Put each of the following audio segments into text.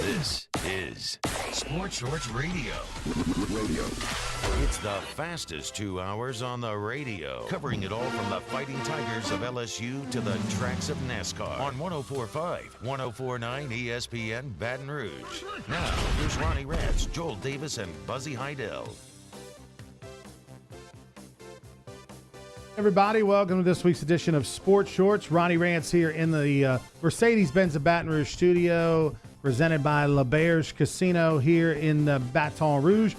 This is Sports Shorts Radio. It's the fastest 2 hours on the radio, covering it all from the Fighting Tigers of LSU to the tracks of NASCAR on 104.5, 104.9 ESPN Baton Rouge. Now, here's Ronnie Rants, Joel Davis, and Buzzy Heidel. Everybody, welcome to this week's edition of Sports Shorts. Ronnie Rants here in the Mercedes-Benz of Baton Rouge studio, presented by LeBears Casino here in Baton Rouge.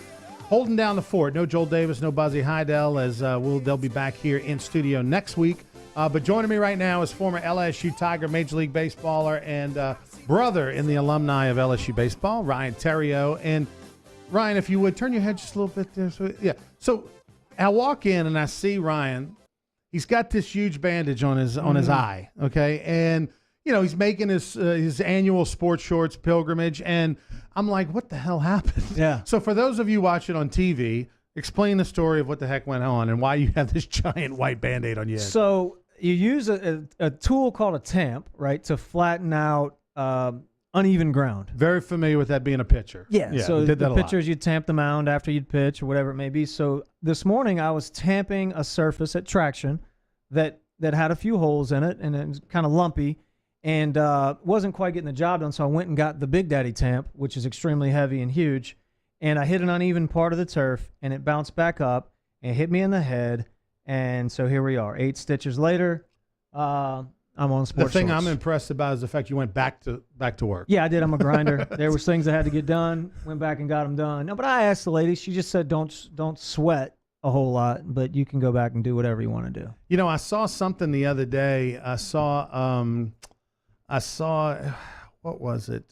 Holding down the fort. No Joel Davis, no Buzzy Heidel, as they'll be back here in studio next week. But joining me right now is former LSU Tiger Major League Baseballer and brother in the alumni of LSU baseball, Ryan Theriot. And Ryan, if you would, turn your head just a little bit there. So I walk in and I see Ryan. He's got this huge bandage on his eye, okay? And, you know, he's making his annual Sports Shorts pilgrimage, and I'm like, what the hell happened? Yeah. So for those of you watching on TV, explain the story of what the heck went on and why you have this giant white Band-Aid on your head. So you use a tool called a tamp, right, to flatten out uneven ground. Very familiar with that being a pitcher. Yeah, so the pitchers, you'd tamp the mound after you'd pitch or whatever it may be. So this morning I was tamping a surface at Traction that had a few holes in it, and it was kind of lumpy, and wasn't quite getting the job done, so I went and got the Big Daddy tamp, which is extremely heavy and huge, and I hit an uneven part of the turf, and it bounced back up and hit me in the head, and so here we are. 8 stitches later, I'm on Sports The thing Shorts. I'm impressed about is the fact you went back to work. Yeah, I did. I'm a grinder. There was things that had to get done. Went back and got them done. No, but I asked the lady. She just said, "Don't sweat a whole lot, but you can go back and do whatever you want to do." You know, I saw something the other day. I saw what was it?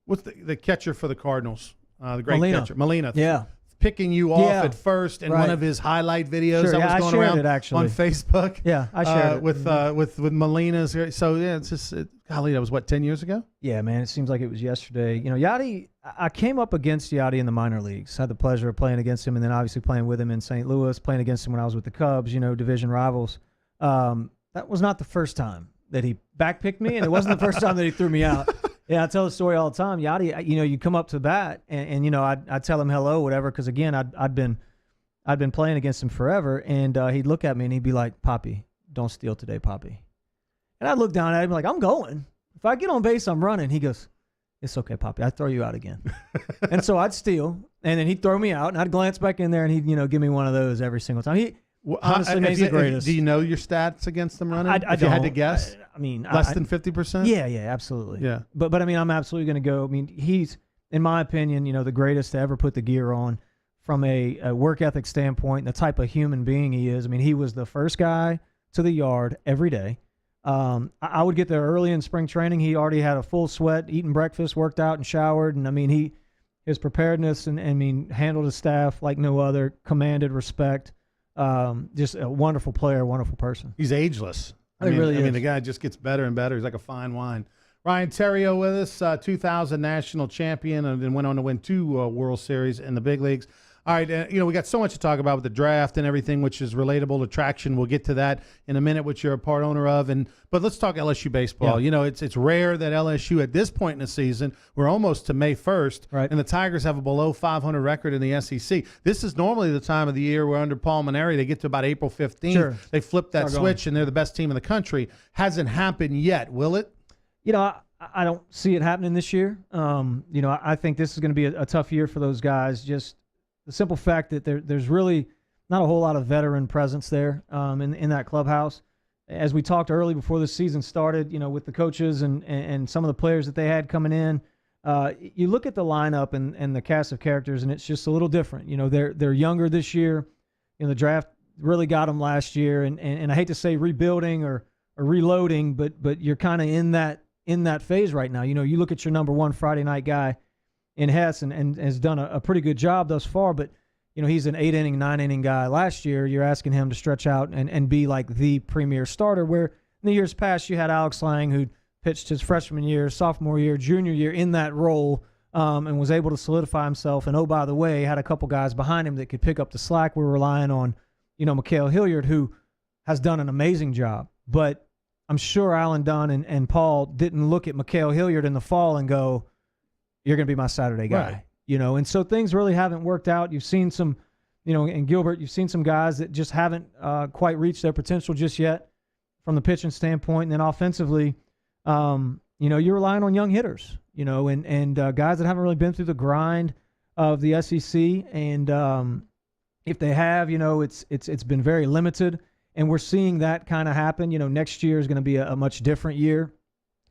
What's the catcher for the Cardinals? The great catcher, Molina. Yeah. Picking you off at first in one of his highlight videos that was going around on Facebook. Yeah, I shared it with Molina's. So yeah, it's just golly, that was what, 10 years ago? Yeah, man, it seems like it was yesterday. You know, Yadi, I came up against Yadi in the minor leagues. Had the pleasure of playing against him, and then obviously playing with him in St. Louis, playing against him when I was with the Cubs. You know, division rivals. That was not the first time that he backpicked me, and it wasn't the first time that he threw me out. Yeah, I tell the story all the time. Yadi, you know, you come up to bat, and you know, I'd tell him hello, whatever, because again, I'd been playing against him forever, and he'd look at me and he'd be like, "Poppy, don't steal today, Poppy." And I'd look down at him like, "I'm going. If I get on base, I'm running." He goes, "It's okay, Poppy. I'd throw you out again." And so I'd steal, and then he'd throw me out, and I'd glance back in there, and he'd, you know, give me one of those every single time. He honestly he's the greatest. Do you know your stats against them running? I if you had to guess? I mean, less than 50%? Yeah, absolutely. Yeah. But I mean, I'm absolutely going to go. I mean, he's, in my opinion, you know, the greatest to ever put the gear on from a work ethic standpoint, the type of human being he is. I mean, he was the first guy to the yard every day. I would get there early in spring training. He already had a full sweat, eaten breakfast, worked out, and showered. And I mean, his preparedness and I mean, handled his staff like no other, commanded respect. Just a wonderful player, wonderful person. He's ageless. He really is. I mean, the guy just gets better and better. He's like a fine wine. Ryan Theriot with us, 2000 national champion, and then went on to win 2 World Series in the big leagues. All right, you know, we got so much to talk about with the draft and everything, which is relatable to Traction. We'll get to that in a minute, which you're a part owner of. But let's talk LSU baseball. Yeah. You know, it's rare that LSU at this point in the season, we're almost to May 1st, right, and the Tigers have a below 500 record in the SEC. This is normally the time of the year where under Paul Mainieri, they get to about April 15th. Sure. They flip that switch, and they're the best team in the country. Hasn't happened yet, will it? You know, I don't see it happening this year. You know, I think this is going to be a tough year for those guys. Just the simple fact that there's really not a whole lot of veteran presence there in that clubhouse. As we talked early before the season started, you know, with the coaches and some of the players that they had coming in, you look at the lineup and the cast of characters, and it's just a little different. You know, they're younger this year. You know, the draft really got them last year, and I hate to say rebuilding or reloading, but you're kind of in that phase right now. You know, you look at your number one Friday night guy in Hess and has done a pretty good job thus far, but you know, he's an 8-inning, 9-inning guy last year. You're asking him to stretch out and be like the premier starter, where in the years past you had Alex Lang, who pitched his freshman year, sophomore year, junior year in that role, and was able to solidify himself. And, oh, by the way, had a couple guys behind him that could pick up the slack. We're relying on, you know, Mikael Hilliard, who has done an amazing job. But I'm sure Alan Dunn and Paul didn't look at Mikael Hilliard in the fall and go, you're going to be my Saturday guy. Right. You know, and so things really haven't worked out. You've seen some, you know, in Gilbert, you've seen some guys that just haven't quite reached their potential just yet from the pitching standpoint. And then offensively, you know, you're relying on young hitters, you know, and guys that haven't really been through the grind of the SEC. And if they have, you know, it's been very limited. And we're seeing that kind of happen. You know, next year is going to be a much different year.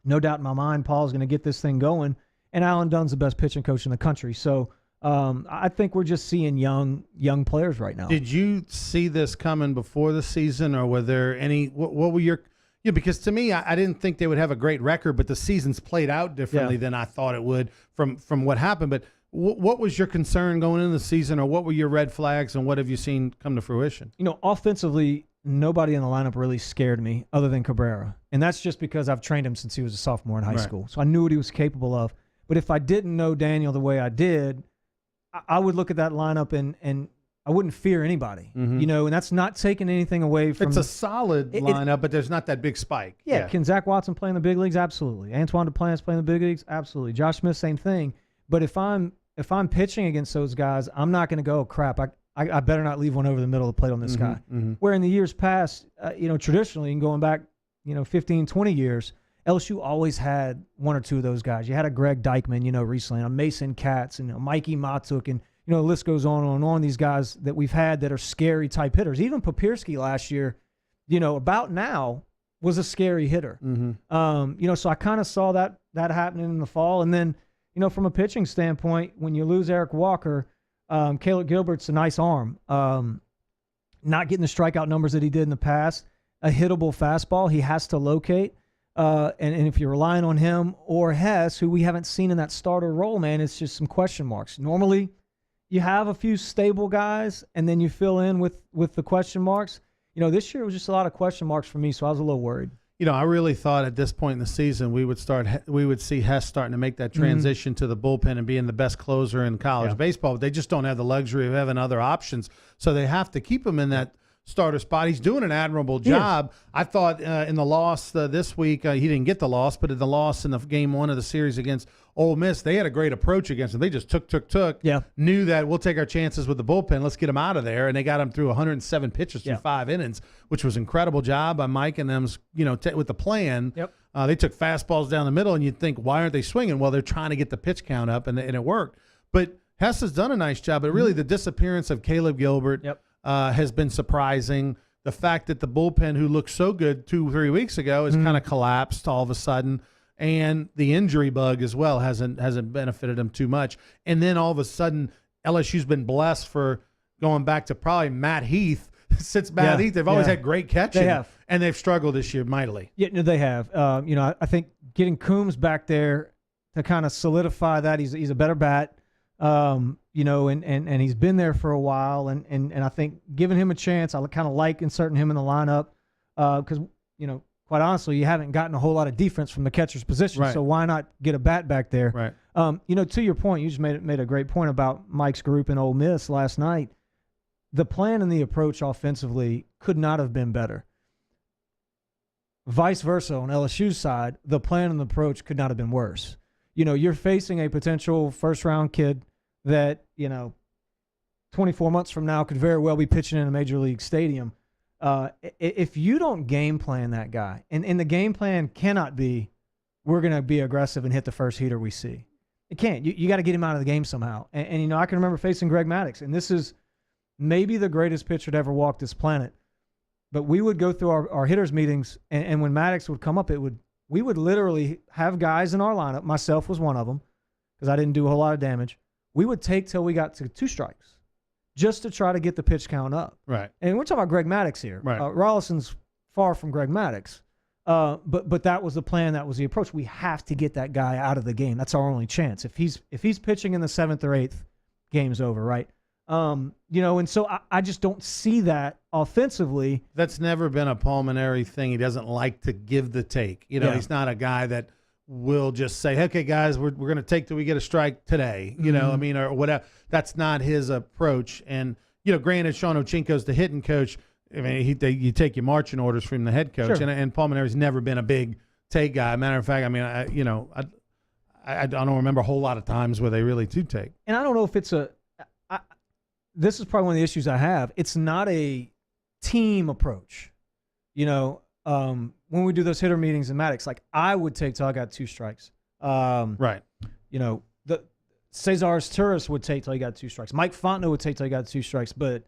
No doubt in my mind, Paul's going to get this thing going. And Alan Dunn's the best pitching coach in the country. So I think we're just seeing young players right now. Did you see this coming before the season, or were there any? What were your? Yeah, because to me, I didn't think they would have a great record, but the season's played out differently than I thought it would from what happened. But what was your concern going into the season, or what were your red flags, and what have you seen come to fruition? You know, offensively, nobody in the lineup really scared me other than Cabrera. And that's just because I've trained him since he was a sophomore in high school. So I knew what he was capable of. But if I didn't know Daniel the way I did, I would look at that lineup and I wouldn't fear anybody. Mm-hmm. You know, and that's not taking anything away from. It's a solid lineup, but there's not that big spike. Yeah. Can Zach Watson play in the big leagues? Absolutely. Antoine Duplantis play in the big leagues? Absolutely. Josh Smith, same thing. But if I'm pitching against those guys, I'm not going to go, crap, I better not leave one over the middle of the plate on this guy. Mm-hmm. Where in the years past, you know, traditionally, and going back, you know, 15, 20 years, LSU always had one or two of those guys. You had a Greg Dykman, you know, recently, a Mason Katz, and Mikey Matuk, and, you know, the list goes on and on. These guys that we've had that are scary type hitters. Even Papirski last year, you know, about now was a scary hitter. Mm-hmm. You know, so I kind of saw that happening in the fall. And then, you know, from a pitching standpoint, when you lose Eric Walker, Caleb Gilbert's a nice arm. Not getting the strikeout numbers that he did in the past. A hittable fastball he has to locate. And if you're relying on him or Hess, who we haven't seen in that starter role, man, it's just some question marks. Normally, you have a few stable guys, and then you fill in with the question marks. You know, this year was just a lot of question marks for me, so I was a little worried. You know, I really thought at this point in the season we would see Hess starting to make that transition to the bullpen and being the best closer in college baseball. But they just don't have the luxury of having other options, so they have to keep him in that starter spot. He's doing an admirable job. I thought in the loss this week, he didn't get the loss, but in the loss in the game one of the series against Ole Miss, they had a great approach against him. They just took. Yeah. Knew that we'll take our chances with the bullpen. Let's get him out of there. And they got him through 107 pitches through 5 innings, which was incredible job by Mike and them, you know, with the plan. Yep. They took fastballs down the middle, and you'd think, why aren't they swinging? Well, they're trying to get the pitch count up, and it worked. But Hess has done a nice job. But really, the disappearance of Caleb Gilbert has been surprising. The fact that the bullpen, who looked so good 2-3 weeks ago, has kind of collapsed all of a sudden, and the injury bug as well hasn't benefited them too much. And then all of a sudden, LSU's been blessed for going back to probably Matt Heath. Since Matt Heath, they've always had great catching, they have. And they've struggled this year mightily. Yeah, no, they have. You know, I think getting Coombs back there to kind of solidify that he's a better bat. You know, and he's been there for a while, and I think giving him a chance, I kind of like inserting him in the lineup because, you know, quite honestly, you haven't gotten a whole lot of defense from the catcher's position, so why not get a bat back there? Right. You know, to your point, you just made a great point about Mike's group in Ole Miss last night. The plan and the approach offensively could not have been better. Vice versa on LSU's side, the plan and the approach could not have been worse. You know, you're facing a potential first-round kid that, you know, 24 months from now could very well be pitching in a major league stadium. If you don't game plan that guy, and the game plan cannot be, we're going to be aggressive and hit the first heater we see. It can't. You got to get him out of the game somehow. And, you know, I can remember facing Greg Maddux, and this is maybe the greatest pitcher to ever walk this planet. But we would go through our hitters meetings, and when Maddux would come up, we would literally have guys in our lineup. Myself was one of them because I didn't do a whole lot of damage. We would take till we got to 2 strikes just to try to get the pitch count up. Right. And we're talking about Greg Maddux here. Right. Rollison's far from Greg Maddux. But that was the plan. That was the approach. We have to get that guy out of the game. That's our only chance. If he's pitching in the 7th or 8th, game's over, right? You know, and so I just don't see that offensively. That's never been a pulmonary thing. He doesn't like to give the take. You know, he's not a guy that will just say, okay, guys, we're going to take till we get a strike today, you know, I mean, or whatever. That's not his approach. And, you know, granted, Sean Ochinko's the hitting coach. I mean, you take your marching orders from the head coach. Sure. And Pulmonary's never been a big take guy. Matter of fact, I mean, I don't remember a whole lot of times where they really do take. And I don't know if it's this is probably one of the issues I have. It's not a team approach. When we do those hitter meetings in Maddox, like I would take till I got 2 strikes. Right. The Cesar Turris would take till he got 2 strikes. Mike Fontenot would take till he got 2 strikes, but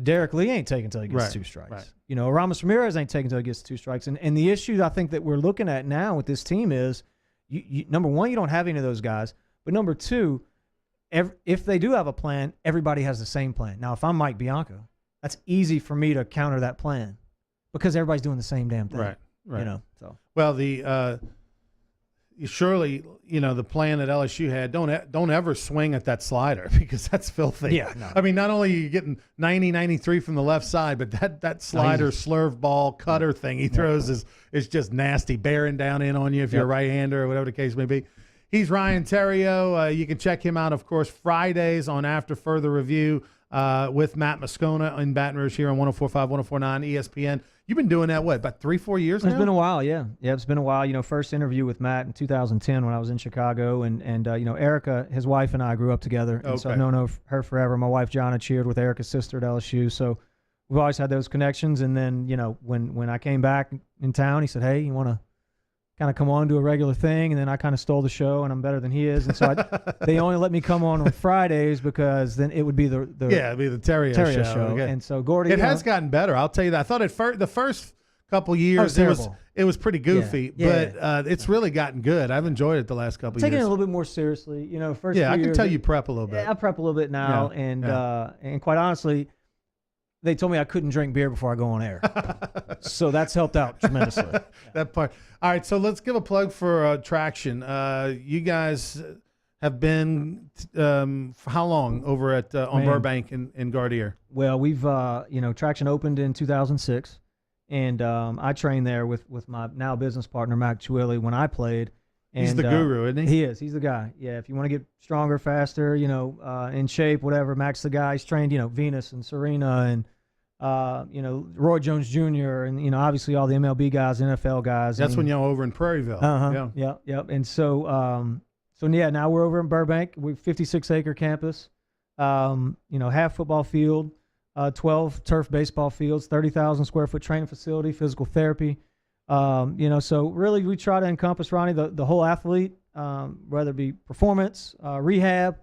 Derek Lee ain't taking till he gets 2 strikes. Right. Ramos Ramirez ain't taking till he gets 2 strikes. And the issue I think that we're looking at now with this team is, you number one, you don't have any of those guys. But number two, if they do have a plan, everybody has the same plan. Now, if I'm Mike Bianco, that's easy for me to counter that plan because everybody's doing the same damn thing. Right. So. Well, surely, the plan that LSU had, don't ever swing at that slider because that's filthy. Yeah, no. I mean, not only are you getting 90, 93 from the left side, but that slider, slurve ball, cutter thing he throws is just nasty, bearing down in on you if you're a right-hander or whatever the case may be. He's Ryan Theriot. You can check him out, of course, Fridays on After Further Review with Matt Moscona in Baton Rouge here on 104.5, 104.9 ESPN. You've been doing that, about 3-4 years now? It's been a while, yeah. Yeah, it's been a while. First interview with Matt in 2010 when I was in Chicago. And Erica, his wife, and I grew up together. And so I've known her forever. My wife, Jonna, cheered with Erica's sister at LSU. So we've always had those connections. And then, when I came back in town, he said, hey, you want to kind of come on, do a regular thing? And then I kind of stole the show, and I'm better than he is. And so they only let me come on Fridays because then it would be the it'd be the Theriot show. Okay. And so Gordy, it has gotten better. I'll tell you that. I thought the first couple years it was pretty goofy, but it's really gotten good. I've enjoyed it the last couple years. Taking it a little bit more seriously, first. Yeah, I can years, tell you prep a little bit. I prep a little bit now, and quite honestly, they told me I couldn't drink beer before I go on air. So that's helped out tremendously. That part. All right, so let's give a plug for Traction. You guys have been for how long over at on Burbank and Gardere? Well, we've Traction opened in 2006, and I trained there with my now business partner Mac Chiwili when I played. And, he's the guru, isn't he? He is. He's the guy. Yeah, if you want to get stronger, faster, in shape, whatever, Mac's the guy. He's trained, Venus and Serena and, Roy Jones Jr. and, obviously all the MLB guys, NFL guys. That's when y'all over in Prairieville. Yeah. And so, now we're over in Burbank. We're 56-acre campus, half football field, 12 turf baseball fields, 30,000 square foot training facility, physical therapy. So really we try to encompass, Ronnie, the whole athlete, whether it be performance, rehab,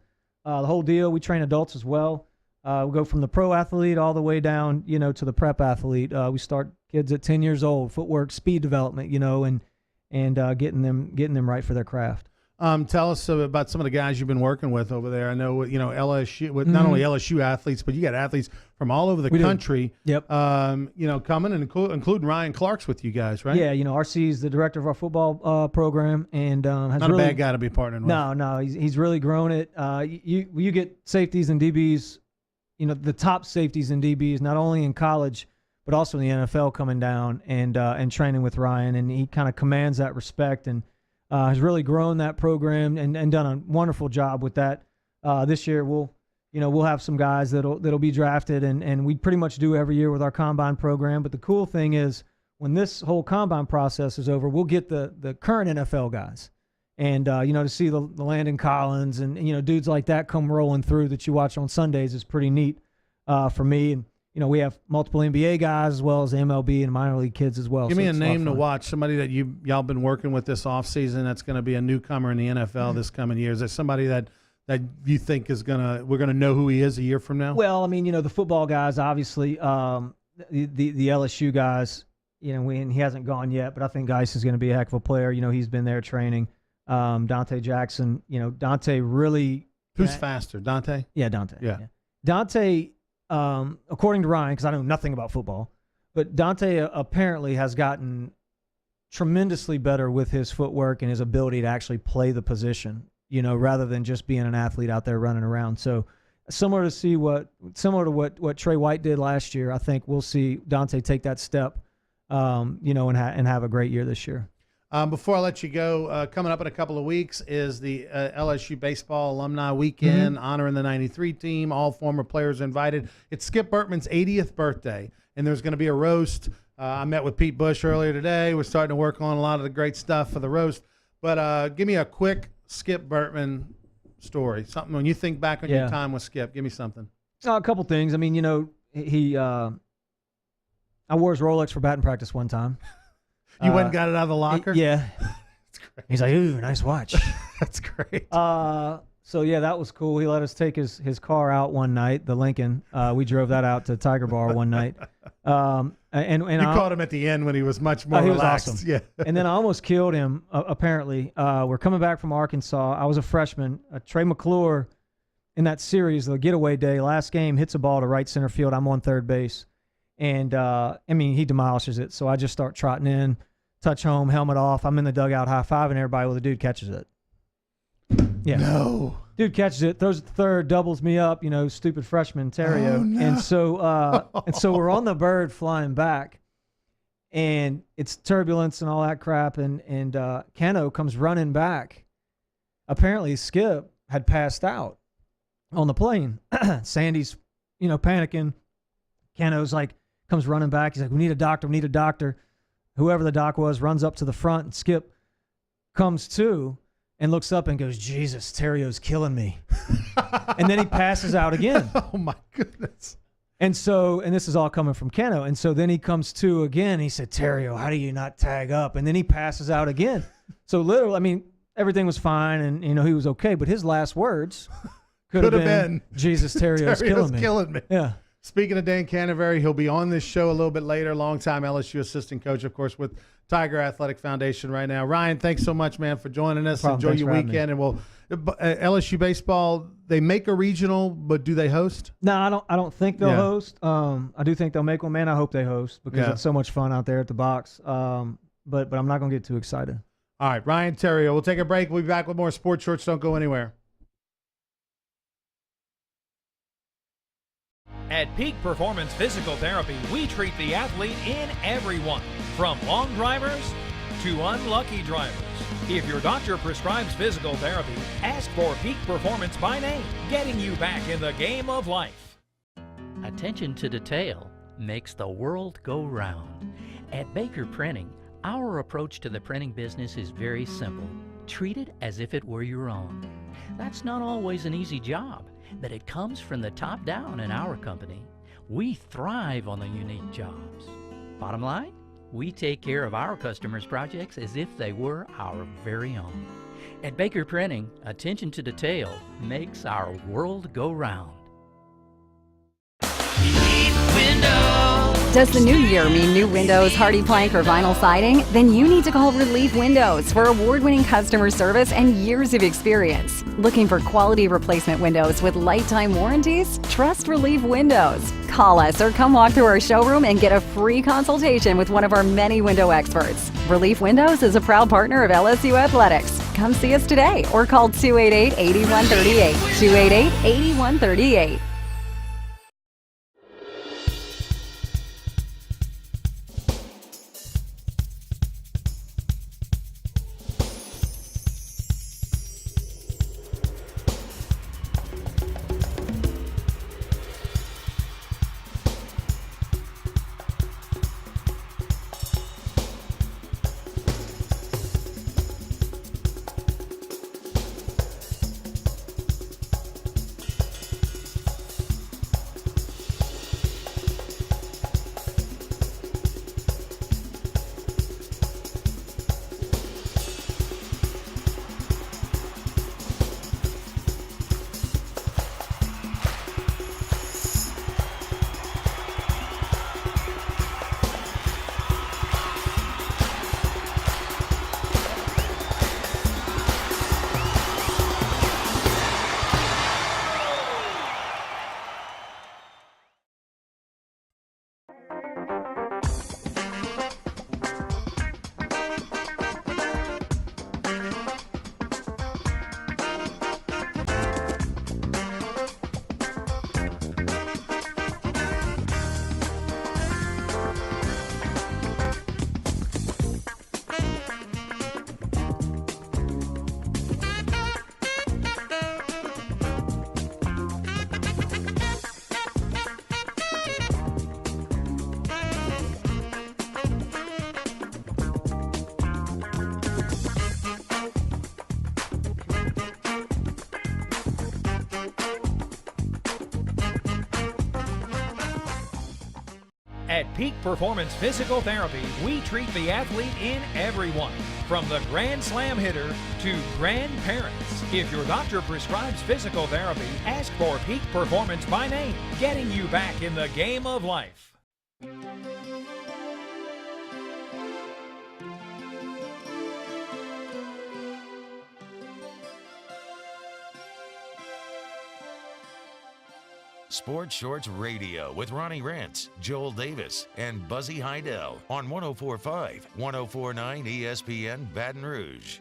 the whole deal. We train adults as well. We go from the pro athlete all the way down, to the prep athlete. We start kids at 10 years old, footwork, speed development, and getting them right for their craft. Tell us about some of the guys you've been working with over there. I know, LSU, not only LSU athletes, but you got athletes from all over the country. Yep. Coming and including Ryan Clark's with you guys, right? Yeah. RC is the director of our football program, and has not really, a bad guy to be partnering with. No, he's really grown it. You get safeties and DBs, the top safeties and DBs, not only in college but also in the NFL, coming down and training with Ryan, and he kind of commands that respect and. Has really grown that program and done a wonderful job with that. This year we'll have some guys that'll be drafted, and we pretty much do every year with our combine program. But the cool thing is when this whole combine process is over, we'll get the current NFL guys, and to see the Landon Collins and dudes like that come rolling through that you watch on Sundays is pretty neat for me. And we have multiple NBA guys as well as MLB and minor league kids as well. Give me a name to watch, somebody that y'all been working with this offseason that's going to be a newcomer in the NFL this coming year. Is there somebody that you think we're going to know who he is a year from now? Well, the football guys, obviously, the LSU guys, and he hasn't gone yet, but I think Geis is going to be a heck of a player. He's been there training. Dante Jackson, Dante really. Who's faster, Dante? Yeah, Dante. Yeah. Dante. According to Ryan, because I know nothing about football, but Dante apparently has gotten tremendously better with his footwork and his ability to actually play the position, rather than just being an athlete out there running around. So similar to what Trey White did last year, I think we'll see Dante take that step, and have a great year this year. Before I let you go, coming up in a couple of weeks is the LSU Baseball Alumni Weekend, honoring the 93 team. All former players are invited. It's Skip Bertman's 80th birthday, and there's going to be a roast. I met with Pete Bush earlier today. We're starting to work on a lot of the great stuff for the roast. But give me a quick Skip Bertman story? Something when you think back on your time with Skip, give me something. A couple things. I mean, I wore his Rolex for batting practice one time. You went and got it out of the locker? Yeah. That's great. He's like, ooh, nice watch. That's great. So, yeah, that was cool. He let us take his car out one night, the Lincoln. We drove that out to Tiger Bar one night. And you caught him at the end when he was much more relaxed. He was awesome. Yeah. And then I almost killed him, apparently. We're coming back from Arkansas. I was a freshman. Trey McClure, in that series, the getaway day, last game, hits a ball to right center field. I'm on third base. And, he demolishes it. So I just start trotting in, touch home, helmet off. I'm in the dugout high-fiving everybody. Well, the dude catches it. Yeah. No. Dude catches it, throws it to third, doubles me up, stupid freshman Terrio. Oh, no. And so we're on the bird flying back, and it's turbulence and all that crap. And Keno comes running back. Apparently, Skip had passed out on the plane. Sandy's, panicking. Keno's like, comes running back. He's like, we need a doctor. Whoever the doc was runs up to the front, and Skip comes to and looks up and goes, Jesus, Terrio's killing me. And then he passes out again. Oh, my goodness. And this is all coming from Keno. And so then he comes to again. He said, Terrio, how do you not tag up? And then he passes out again. So literally, everything was fine, and, he was okay. But his last words could have been, Jesus, Terrio's killing me. Yeah. Speaking of Dan Canterbury, he'll be on this show a little bit later. Longtime LSU assistant coach, of course, with Tiger Athletic Foundation right now. Ryan, thanks so much, man, for joining us. No problem. Enjoy your weekend. And we'll LSU baseball. They make a regional, but do they host? No, I don't think they'll host. I do think they'll make one. Man, I hope they host because it's so much fun out there at the box. But I'm not going to get too excited. All right, Ryan Terrio. We'll take a break. We'll be back with more Sports Shorts. Don't go anywhere. At Peak Performance Physical Therapy, we treat the athlete in everyone, from long drivers to unlucky drivers. If your doctor prescribes physical therapy, ask for Peak Performance by name, getting you back in the game of life. Attention to detail makes the world go round. At Baker Printing, our approach to the printing business is very simple. Treat it as if it were your own. That's not always an easy job, but it comes from the top down in our company. We thrive on the unique jobs. Bottom line, we take care of our customers' projects as if they were our very own. At Baker Printing, attention to detail makes our world go round. Does the new year mean new windows, hardy plank, or vinyl siding? Then you need to call Relief Windows for award-winning customer service and years of experience. Looking for quality replacement windows with lifetime warranties? Trust Relief Windows. Call us or come walk through our showroom and get a free consultation with one of our many window experts. Relief Windows is a proud partner of LSU Athletics. Come see us today or call 288-8138. 288-8138. At Peak Performance Physical Therapy, we treat the athlete in everyone, from the Grand Slam hitter to grandparents. If your doctor prescribes physical therapy, ask for Peak Performance by name, getting you back in the game of life. Sports Shorts Radio with Ronnie Rance, Joel Davis, and Buzzy Heidel on 104.5, 104.9 ESPN Baton Rouge.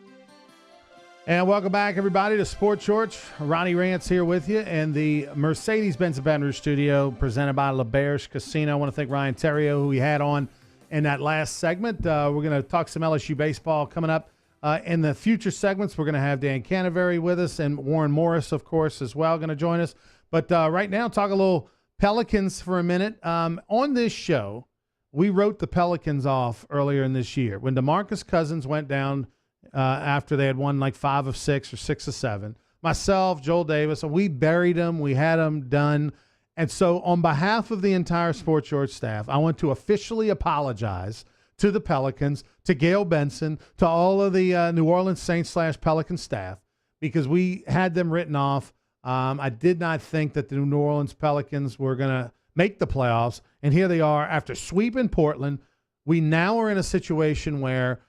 And welcome back, everybody, to Sports Shorts. Ronnie Rance here with you in the Mercedes-Benz Baton Rouge studio, presented by LaBerge Casino. I want to thank Ryan Terrio, who we had on in that last segment. We're going to talk some LSU baseball coming up. In the future segments, we're going to have Dan Canaveri with us and Warren Morris, of course, as well, going to join us. But right now, talk a little Pelicans for a minute. On this show, we wrote the Pelicans off earlier in this year. When DeMarcus Cousins went down after they had won like 5 of 6 or 6 of 7, myself, Joel Davis, we buried them. We had them done. And so on behalf of the entire Sports Shorts staff, I want to officially apologize to the Pelicans, to Gail Benson, to all of the New Orleans Saints / Pelican staff, because we had them written off. I did not think that the New Orleans Pelicans were going to make the playoffs, and here they are after sweeping Portland. We now are in a situation where,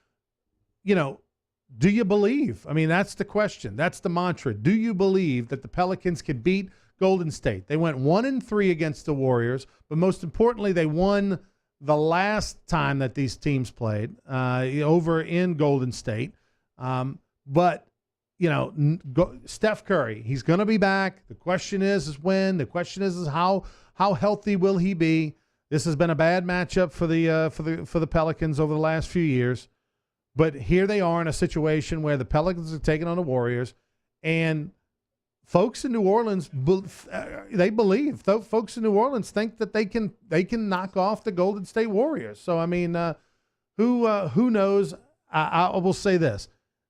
do you believe? I mean, that's the question. That's the mantra. Do you believe that the Pelicans could beat Golden State? They went 1-3 against the Warriors, but most importantly, they won the last time that these teams played over in Golden State. But Steph Curry, he's going to be back. The question is when. The question is how healthy will he be? This has been a bad matchup for the Pelicans over the last few years. But here they are in a situation where the Pelicans are taking on the Warriors, and folks in New Orleans, they believe. Folks in New Orleans think that they can knock off the Golden State Warriors. So I mean, who knows? I will say this.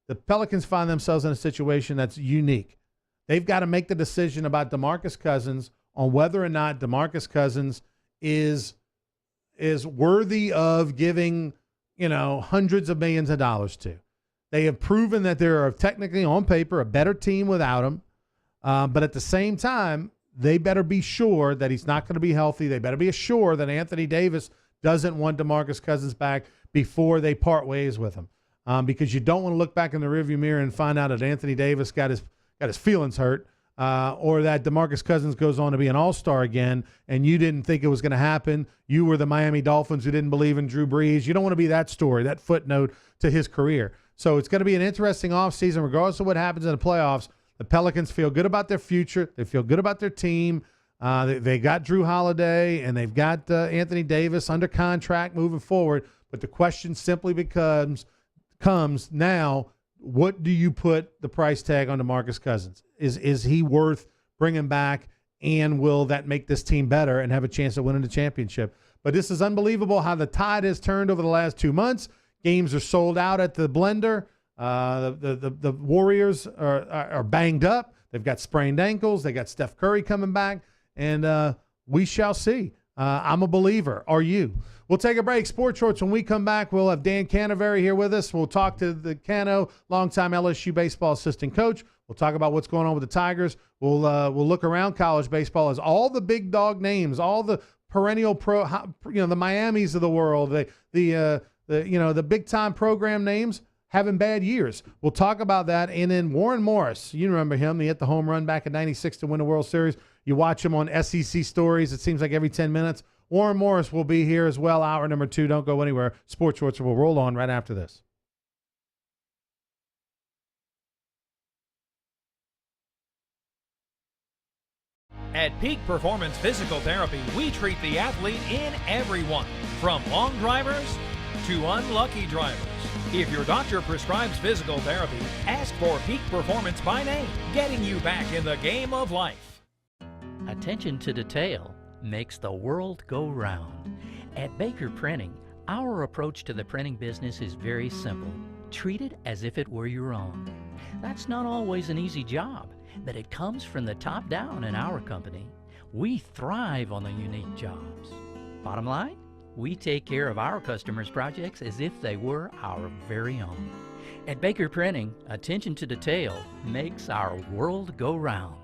The Pelicans find themselves in a situation that's unique. They've got to make the decision about DeMarcus Cousins on whether or not DeMarcus Cousins is worthy of giving, hundreds of millions of dollars to. They have proven that they're technically on paper a better team without him. But at the same time, they better be sure that he's not going to be healthy. They better be assured that Anthony Davis doesn't want DeMarcus Cousins back before they part ways with him. Because you don't want to look back in the rearview mirror and find out that Anthony Davis got his feelings hurt, or that DeMarcus Cousins goes on to be an all-star again, and you didn't think it was going to happen. You were the Miami Dolphins who didn't believe in Drew Brees. You don't want to be that story, that footnote to his career. So it's going to be an interesting offseason, regardless of what happens in the playoffs. The Pelicans feel good about their future. They feel good about their team. They got Drew Holiday, and they've got Anthony Davis under contract moving forward. But the question simply comes now, what do you put the price tag on DeMarcus Cousins? Is he worth bringing back, and will that make this team better and have a chance of winning the championship? But this is unbelievable how the tide has turned over the last 2 months. Games are sold out at the Blender. The Warriors are banged up. They've got sprained ankles. They got Steph Curry coming back, and we shall see. I'm a believer. Are you? We'll take a break. Sports Shorts. When we come back, we'll have Dan Canaveri here with us. We'll talk to the Cano, longtime LSU baseball assistant coach. We'll talk about what's going on with the Tigers. We'll look around college baseball as all the big dog names, all the perennial the Miamis of the world, the big time program names having bad years. We'll talk about that. And then Warren Morris, you remember him. He hit the home run back in '96 to win the World Series. You watch him on SEC Stories. It seems like every 10 minutes. Warren Morris will be here as well. Hour number 2. Don't go anywhere. Sports Shorts will roll on right after this. At Peak Performance Physical Therapy, we treat the athlete in everyone, from long drivers to unlucky drivers. If your doctor prescribes physical therapy, ask for Peak Performance by name, getting you back in the game of life. Attention to detail makes the world go round. At Baker Printing, our approach to the printing business is very simple. Treat it as if it were your own. That's not always an easy job, but it comes from the top down in our company. We thrive on the unique jobs. Bottom line, We take care of our customers' projects as if they were our very own. At Baker Printing, attention to detail makes our world go round.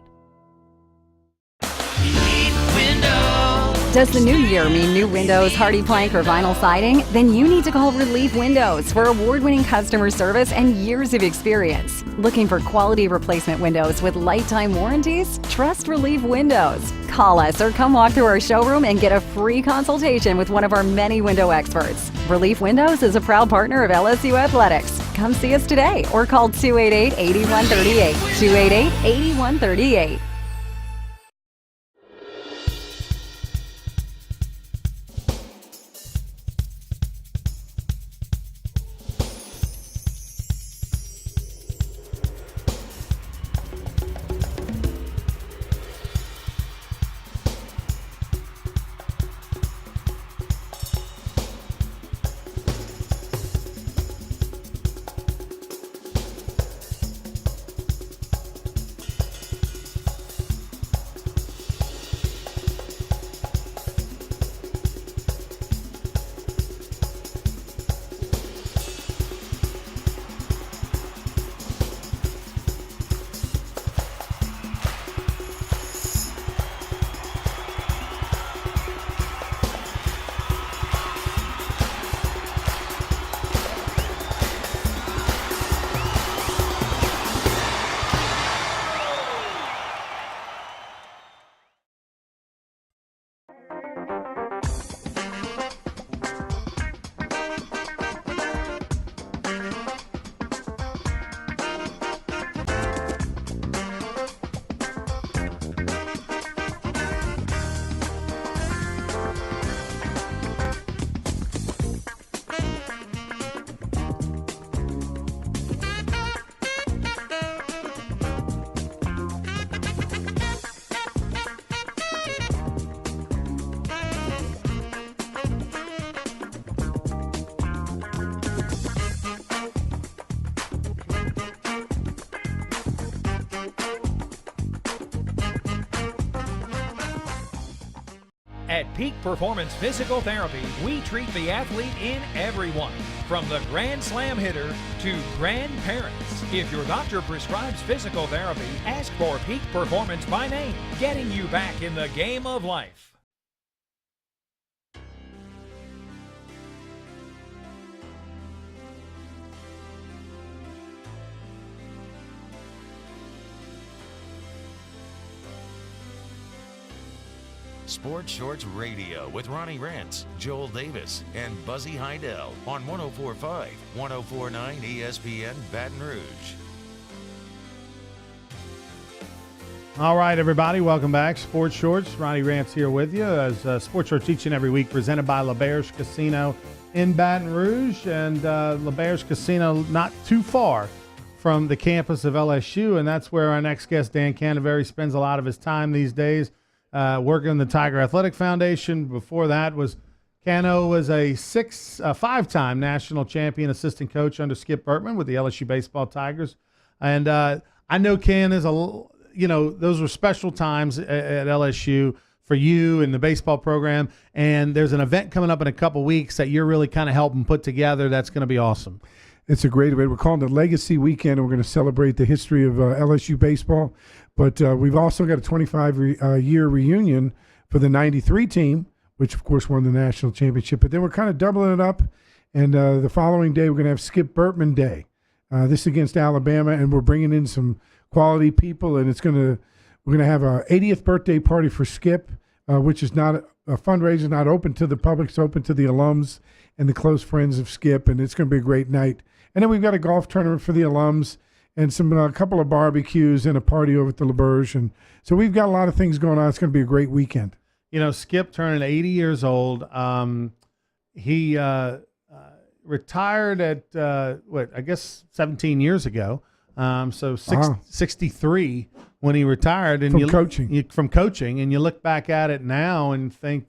Does the new year mean new windows, hardy plank, or vinyl siding? Then you need to call Relief Windows for award-winning customer service and years of experience. Looking for quality replacement windows with lifetime warranties? Trust Relief Windows. Call us or come walk through our showroom and get a free consultation with one of our many window experts. Relief Windows is a proud partner of LSU Athletics. Come see us today or call 288-8138. 288-8138. At Peak Performance Physical Therapy, we treat the athlete in everyone, from the Grand Slam hitter to grandparents. If your doctor prescribes physical therapy, ask for Peak Performance by name, getting you back in the game of life. Sports Shorts Radio with Ronnie Rance, Joel Davis, and Buzzy Heidel on 104.5, 104.9 ESPN Baton Rouge. All right, everybody, welcome back. Sports Shorts, Ronnie Rance here with you as Sports Shorts each and every week presented by LaBear's Casino in Baton Rouge. And LaBear's Casino not too far from the campus of LSU, and that's where our next guest, Dan Canaveri, spends a lot of his time these days. Working in the Tiger Athletic Foundation. Before that Cano was a five-time national champion assistant coach under Skip Bertman with the LSU baseball Tigers. And I know Can is those were special times at LSU for you and the baseball program. And there's an event coming up in a couple weeks that you're really kind of helping put together. That's going to be awesome. It's a great event. We're calling it Legacy Weekend, and we're going to celebrate the history of LSU baseball. But we've also got a 25-year reunion for the 93 team, which, of course, won the national championship. But then we're kind of doubling it up, and the following day we're going to have Skip Bertman Day. This is against Alabama, and we're bringing in some quality people, and we're going to have our 80th birthday party for Skip, which is not a fundraiser, not open to the public. It's open to the alums and the close friends of Skip, and it's going to be a great night. And then we've got a golf tournament for the alums and a couple of barbecues and a party over at the LaBerge. And so we've got a lot of things going on. It's going to be a great weekend. You know, Skip turning 80 years old. He retired at, 17 years ago. 63 when he retired. And from coaching. And you look back at it now and think,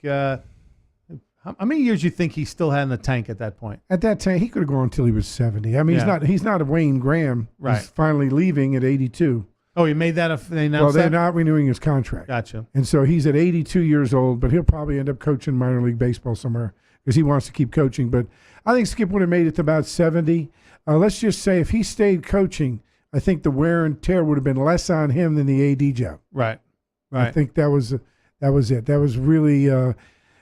how many years do you think he still had in the tank at that point? At that time, he could have gone until he was 70. I mean, he's not a Wayne Graham. Right. He's finally leaving at 82. Oh, he made that they announced they're not renewing his contract. Gotcha. And so he's at 82 years old, but he'll probably end up coaching minor league baseball somewhere because he wants to keep coaching. But I think Skip would have made it to about 70. Let's just say if he stayed coaching, I think the wear and tear would have been less on him than the AD job. Right. I think that was it. That was really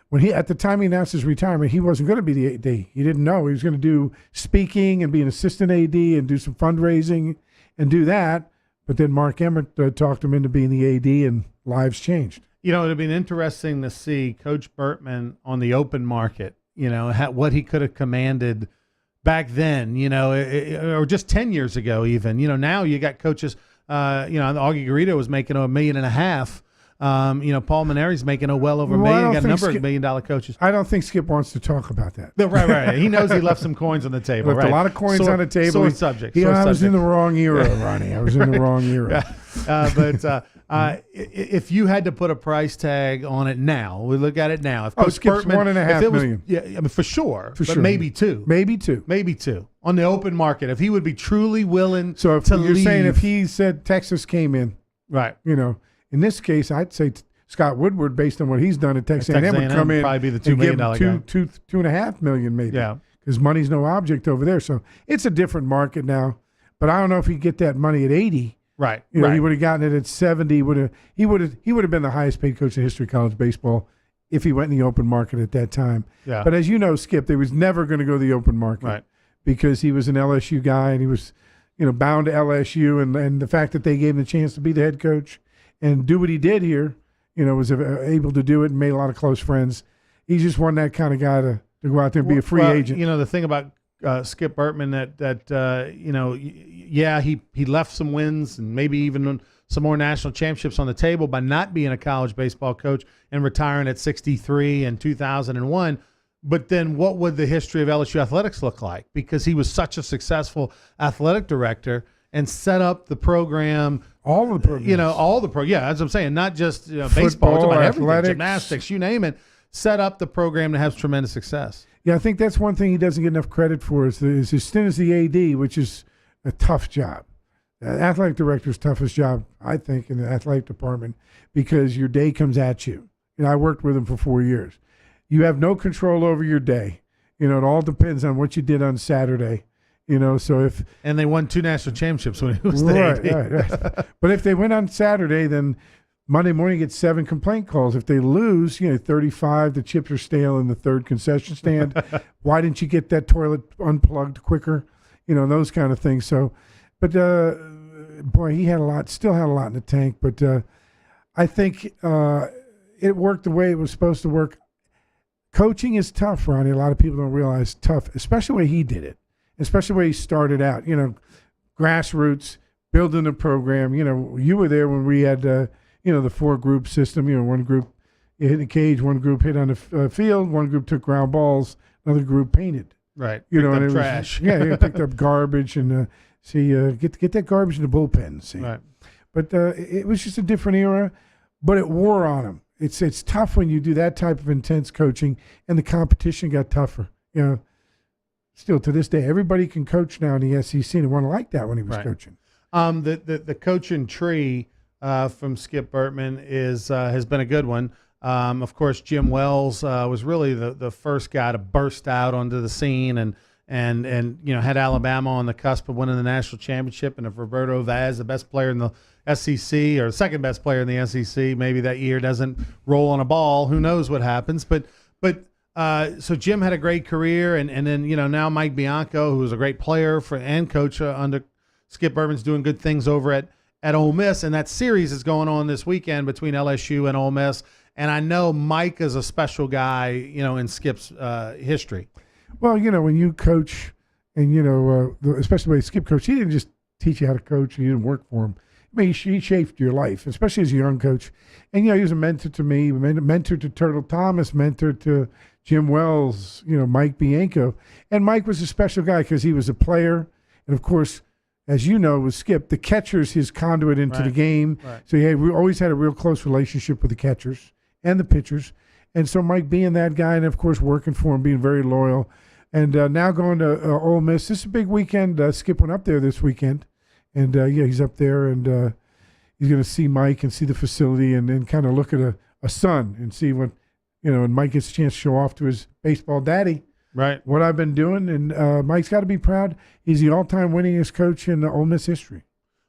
when he at the time he announced his retirement, he wasn't going to be the AD. He didn't know he was going to do speaking and be an assistant AD and do some fundraising and do that. But then Mark Emmert talked him into being the AD, and lives changed. You know, it'd been interesting to see Coach Bertman on the open market, you know, what he could have commanded back then, you know, or just 10 years ago even. You know, now you got coaches, Augie Garrido was making $1.5 million. Paul Maneri's making well over $1 million. You got a number of $1 million coaches. I don't think Skip wants to talk about that. No, right. He knows he left some coins on the table. Left a lot of coins on the table. Sore subject. I was in the wrong era, Ronnie. I was in the wrong era. If you had to put a price tag on it now, we look at it now. If Coach Skip's Bertman, $1.5 million. Yeah, I mean, for sure. For but sure. maybe two. Maybe two. On the open market. If he would be truly willing so if to you're leave. saying if he said Texas came in, right. You know, in this case, I'd say Scott Woodward, based on what he's done at Texas A&M, would come in probably be the $2 million guy. $2.5 million maybe. Yeah. Because money's no object over there. So it's a different market now. But I don't know if he'd get that money at 80. Right. You know, he would have gotten it at 70. He would have been the highest paid coach in history of college baseball if he went in the open market at that time. Yeah. But as you know, Skip, they was never going to go to the open market. Right. Because he was an LSU guy and he was, bound to LSU, and the fact that they gave him the chance to be the head coach and do what he did here, was able to do it and made a lot of close friends. He's just one that kind of guy to go out there and be a free agent. The thing about Skip Bertman he left some wins and maybe even some more national championships on the table by not being a college baseball coach and retiring at 63 in 2001. But then what would the history of LSU athletics look like? Because he was such a successful athletic director and set up the program. All the programs. Yeah, as I'm saying, not just baseball, it's about everything, athletics, gymnastics, you name it. Set up the program to have tremendous success. Yeah, I think that's one thing he doesn't get enough credit for is his stint as the AD, which is a tough job. The athletic director's toughest job, I think, in the athletic department because your day comes at you. I worked with him for 4 years. You have no control over your day. It all depends on what you did on Saturday. And they won 2 national championships when he was the AD. Right. But if they win on Saturday, then Monday morning gets 7 complaint calls. If they lose, 35, the chips are stale in the third concession stand. Why didn't you get that toilet unplugged quicker? Those kind of things. So, but boy, he still had a lot in the tank. But I think it worked the way it was supposed to work. Coaching is tough, Ronnie. A lot of people don't realize tough, especially the way he did it, especially the way he started out. Grassroots, building a program. You were there when we had the 4-group system. One group hit the cage, one group hit on the field, one group took ground balls, another group painted. Right. And up it trash. Picked up garbage and get that garbage in the bullpen. See. Right. But it was just a different era, but it wore on him. It's tough when you do that type of intense coaching, and the competition got tougher. Still to this day, everybody can coach now in the SEC, and one like that when he was coaching. The coaching tree from Skip Bertman has been a good one. Of course, Jim Wells was really the first guy to burst out onto the scene and had Alabama on the cusp of winning the national championship, and if Roberto Vaz, the best player in the SEC or second best player in the SEC, maybe that year doesn't roll on a ball, who knows what happens? But so Jim had a great career, and then now Mike Bianco, who was a great player and coach under Skip Bertman's doing good things over at Ole Miss, and that series is going on this weekend between LSU and Ole Miss. And I know Mike is a special guy, in Skip's history. Well, when you coach, and especially the way Skip coached, he didn't just teach you how to coach, and you didn't work for him. I mean, he shaped your life, especially as a young coach. And, he was a mentor to me, mentor to Turtle Thomas, mentor to Jim Wells, Mike Bianco. And Mike was a special guy because he was a player. And, of course, as you know, with Skip, the catcher's his conduit into the game. Right. So we always had a real close relationship with the catchers and the pitchers. And so Mike being that guy and, of course, working for him, being very loyal. And now going to Ole Miss. This is a big weekend. Skip went up there this weekend. And, he's up there, and he's going to see Mike and see the facility and kind of look at a son and see what, and Mike gets a chance to show off to his baseball daddy Right. what I've been doing. And Mike's got to be proud. He's the all-time winningest coach in Ole Miss history.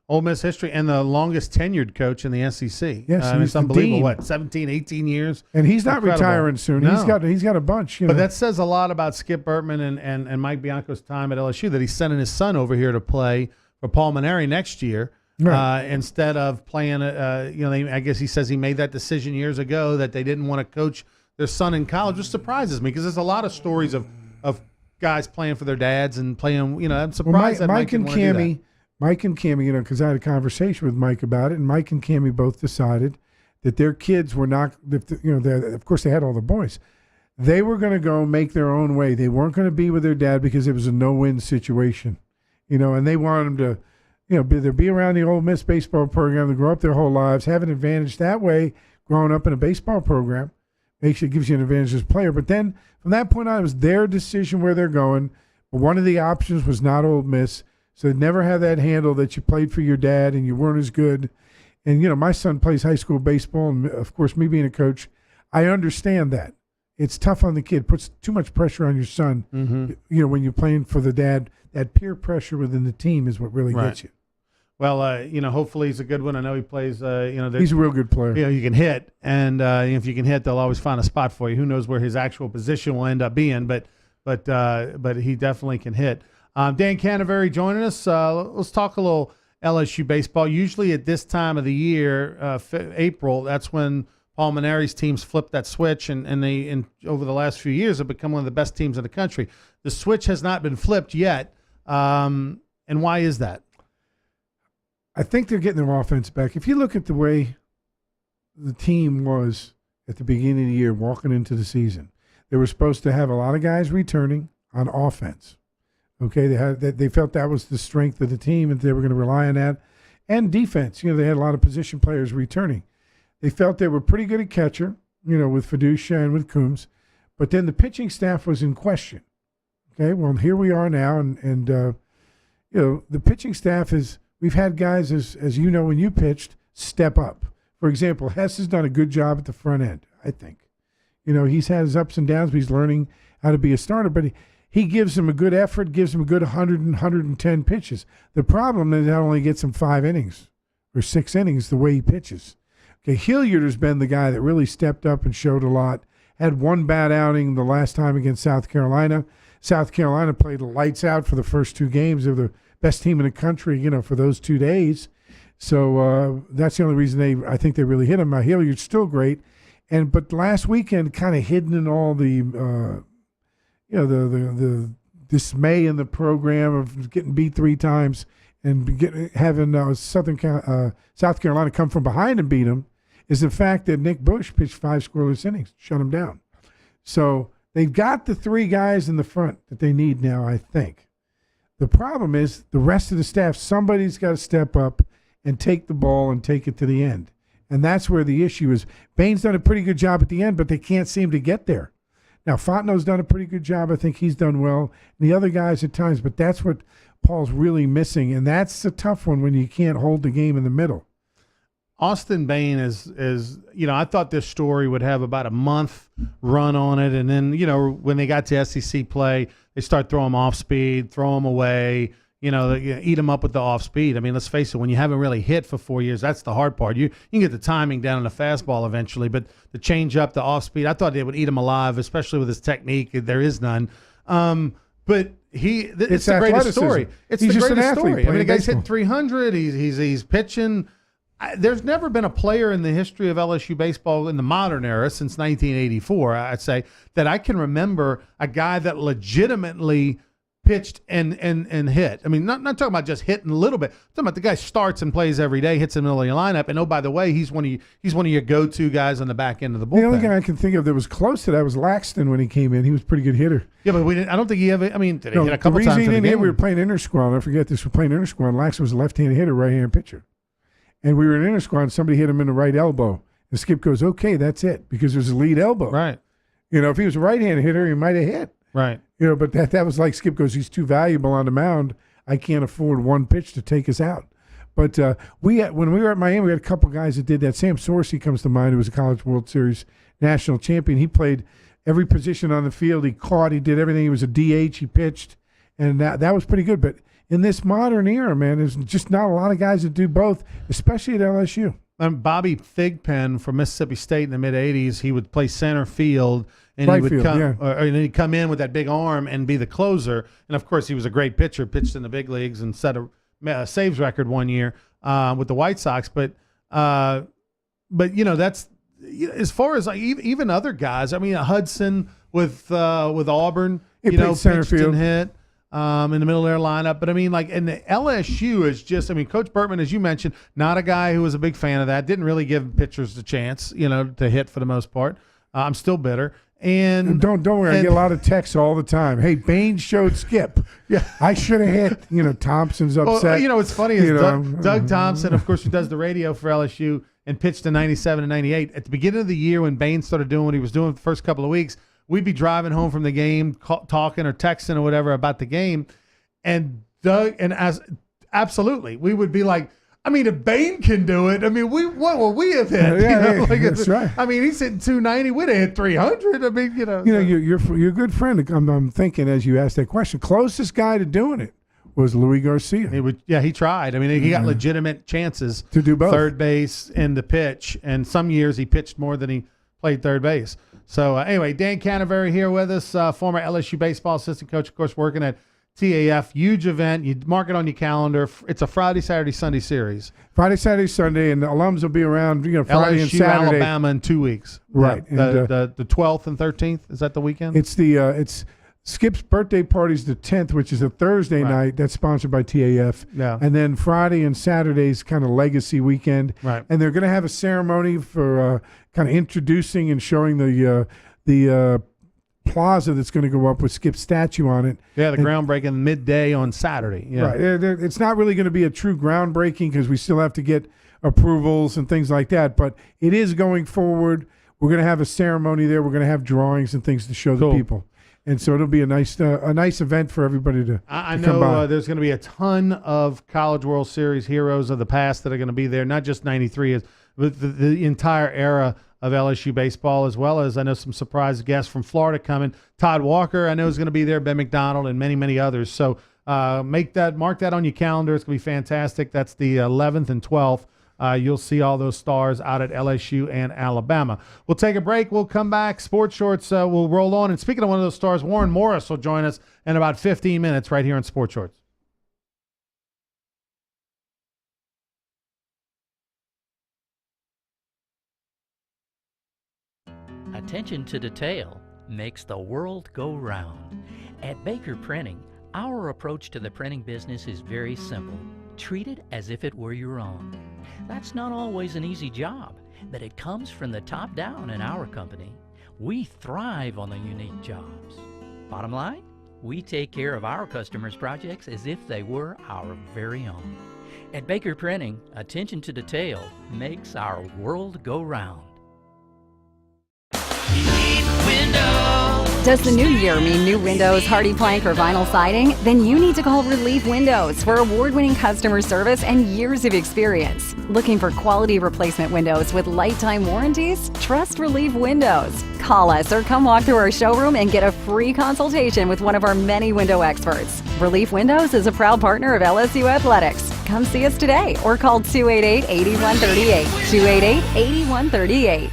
Ole Miss history and the longest tenured coach in the SEC. Yes, he's it's the unbelievable. dean. What, 17, 18 years? And he's not Incredible. retiring soon. No. He's got a bunch. But that says a lot about Skip Bertman and Mike Bianco's time at LSU, that he's sending his son over here to play for Paul Maneri next year. Right. Instead of playing, I guess he says he made that decision years ago that they didn't want to coach their son in college, which surprises me because there's a lot of stories of guys playing for their dads and playing, I'm surprised that Mike and didn't want to do that. Mike and Cammie, because I had a conversation with Mike about it, and Mike and Cammie both decided that their kids were not, of course they had all the boys. They were going to go make their own way. They weren't going to be with their dad because it was a no-win situation, and they wanted them to, be around the Ole Miss baseball program, to grow up their whole lives, have an advantage that way. Growing up in a baseball program gives you an advantage as a player. But then from that point on, it was their decision where they're going. But one of the options was not Ole Miss. So they'd never have that handle that you played for your dad and you weren't as good. And, my son plays high school baseball. And, of course, me being a coach, I understand that. It's tough on the kid. Puts too much pressure on your son, when you're playing for the dad. That peer pressure within the team is what really gets you. Well, hopefully he's a good one. I know he plays, he's a real good player. You can hit. And if you can hit, they'll always find a spot for you. Who knows where his actual position will end up being, but he definitely can hit. Dan Canterbury joining us. Let's talk a little LSU baseball. Usually at this time of the year, April, that's when Paul Maneri's teams flip that switch, and they, over the last few years, have become one of the best teams in the country. The switch has not been flipped yet, and why is that? I think they're getting their offense back. If you look at the way the team was at the beginning of the year, walking into the season, they were supposed to have a lot of guys returning on offense. Okay, they felt that was the strength of the team, and they were going to rely on that. And defense, they had a lot of position players returning. They felt they were pretty good at catcher, with Fiducia and with Coombs. But then the pitching staff was in question. Okay, well, here we are now, and the pitching staff is, we've had guys, as you know when you pitched, step up. For example, Hess has done a good job at the front end, I think. He's had his ups and downs, but he's learning how to be a starter. But he gives him a good effort, gives him a good 100 and 110 pitches. The problem is that only gets him 5 innings or 6 innings the way he pitches. Okay, Hilliard has been the guy that really stepped up and showed a lot. Had one bad outing the last time against South Carolina. South Carolina played lights out for the first 2 games. They were the best team in the country, for those 2 days. So that's the only reason I think they really hit him. Hilliard's still great. But last weekend, kind of hidden in all the the dismay in the program of getting beat 3 times and having South Carolina come from behind and beat them, is the fact that Nick Bush pitched 5 scoreless innings, shut him down. So they've got the 3 guys in the front that they need now, I think. The problem is the rest of the staff, somebody's got to step up and take the ball and take it to the end. And that's where the issue is. Bain's done a pretty good job at the end, but they can't seem to get there. Now, Fontenot's done a pretty good job. I think he's done well. And the other guys at times, but that's what Paul's really missing. And that's a tough one when you can't hold the game in the middle. Austin Bain is I thought this story would have about a month run on it. And then, when they got to SEC play, they start throwing him off speed, throw him away, eat him up with the off speed. I mean, let's face it, when you haven't really hit for 4 years, that's the hard part. You can get the timing down in the fastball eventually, but the change up, the off speed, I thought they would eat him alive, especially with his technique. There is none. But it's the greatest story. It's the greatest story. I mean, the guy's hitting 300. He's pitching. There's never been a player in the history of LSU baseball in the modern era since 1984, I'd say, that I can remember a guy that legitimately pitched and hit. I mean, not talking about just hitting a little bit. I'm talking about the guy starts and plays every day, hits in the middle of your lineup, and by the way, he's one of your go-to guys on the back end of the bullpen. The only guy I can think of that was close to that was Laxton when he came in. He was a pretty good hitter. Yeah, but I don't think he ever. I mean, did he hit a couple times? The reason he didn't hit, we game? were playing Intersquad. I forget this. We're playing Intersquad. Laxton was a left-handed hitter, right-handed pitcher, and we were in Intersquad. And somebody hit him in the right elbow, and Skip goes, "Okay, that's it," because there's a lead elbow. Right. If he was a right-handed hitter, he might have hit. Right. But that was like Skip goes, he's too valuable on the mound. I can't afford one pitch to take us out. But when we were at Miami, we had a couple guys that did that. Sam Sorsey comes to mind, who was a College World Series national champion. He played every position on the field. He caught. He did everything. He was a DH. He pitched, and that was pretty good. But in this modern era, man, there's just not a lot of guys that do both, especially at LSU. Bobby Thigpen from Mississippi State in the mid '80s, he would play center field, and Right he would field, come, yeah. and he'd come in with that big arm and be the closer. And of course, he was a great pitcher, pitched in the big leagues and set a saves record one year with the White Sox. But that's as far as like even other guys. I mean, Hudson with Auburn, He played center pitched field. and hit. In the middle of their lineup. But I mean, like, and the LSU is just, I mean, Coach Bertman, as you mentioned, not a guy who was a big fan of that, didn't really give pitchers the chance, to hit for the most part. I'm still bitter. And Don't worry, I get a lot of texts all the time. Hey, Bain showed Skip. Yeah. I should have hit. Thompson's well, upset. what's funny is You know, Doug Thompson, of course, who does the radio for LSU and pitched in 97 and 98. At the beginning of the year when Bain started doing what he was doing the first couple of weeks, we'd be driving home from the game, talking or texting or whatever about the game, and Doug absolutely, we would be like, I mean, if Bain can do it, I mean, what will we have hit? Yeah, that's right. I mean, he's hitting 290, we'd have hit 300. I mean, You're a good friend. I'm thinking as you asked that question, closest guy to doing it was Louis Garcia. he tried. I mean, he got legitimate chances To do both. third base and the pitch, and some years he pitched more than he played third base. So anyway, Dan Canterbury here with us, former LSU baseball assistant coach, of course, working at TAF. Huge event. You mark it on your calendar. It's a Friday, Saturday, Sunday series. Friday, Saturday, Sunday, and the alums will be around. Friday LSU, and Saturday. Alabama in 2 weeks. Right. Yeah, And, the 12th and 13th. Is that the weekend? It's Skip's birthday party's the 10th, which is a Thursday Right. night. That's sponsored by TAF. Yeah. And then Friday and Saturday's kind of legacy weekend. Right. And they're going to have a ceremony for kind of introducing and showing the plaza that's going to go up with Skip's statue on it. Yeah, the groundbreaking midday on Saturday. Yeah. Right. It's not really going to be a true groundbreaking because we still have to get approvals and things like that. But it is going forward. We're going to have a ceremony there. We're going to have drawings and things to show Cool. the people. And so it'll be a nice event for everybody to I come by. know there's going to be a ton of College World Series heroes of the past that are going to be there, not just 93, but the entire era of LSU baseball, as well as I know some surprise guests from Florida coming. Todd Walker, I know, is going to be there, Ben McDonald, and many, many others. So mark that on your calendar. It's going to be fantastic. That's the 11th and 12th. You'll see all those stars out at LSU and Alabama. We'll take a break. We'll come back. Sports Shorts will roll on. And speaking of one of those stars, Warren Morris will join us in about 15 minutes right here on Sports Shorts. Attention to detail makes the world go round. At Baker Printing, our approach to the printing business is very simple. Treat it as if it were your own. That's not always an easy job, but it comes from the top down in our company. We thrive on the unique jobs. Bottom line, we take care of our customers' projects as if they were our very own. At Baker Printing, attention to detail makes our world go round. Does the new year mean new windows, hardy plank, or vinyl siding? Then you need to call Relief Windows for award-winning customer service and years of experience. Looking for quality replacement windows with lifetime warranties? Trust Relief Windows. Call us or come walk through our showroom and get a free consultation with one of our many window experts. Relief Windows is a proud partner of LSU Athletics. Come see us today or call 288-8138. 288-8138.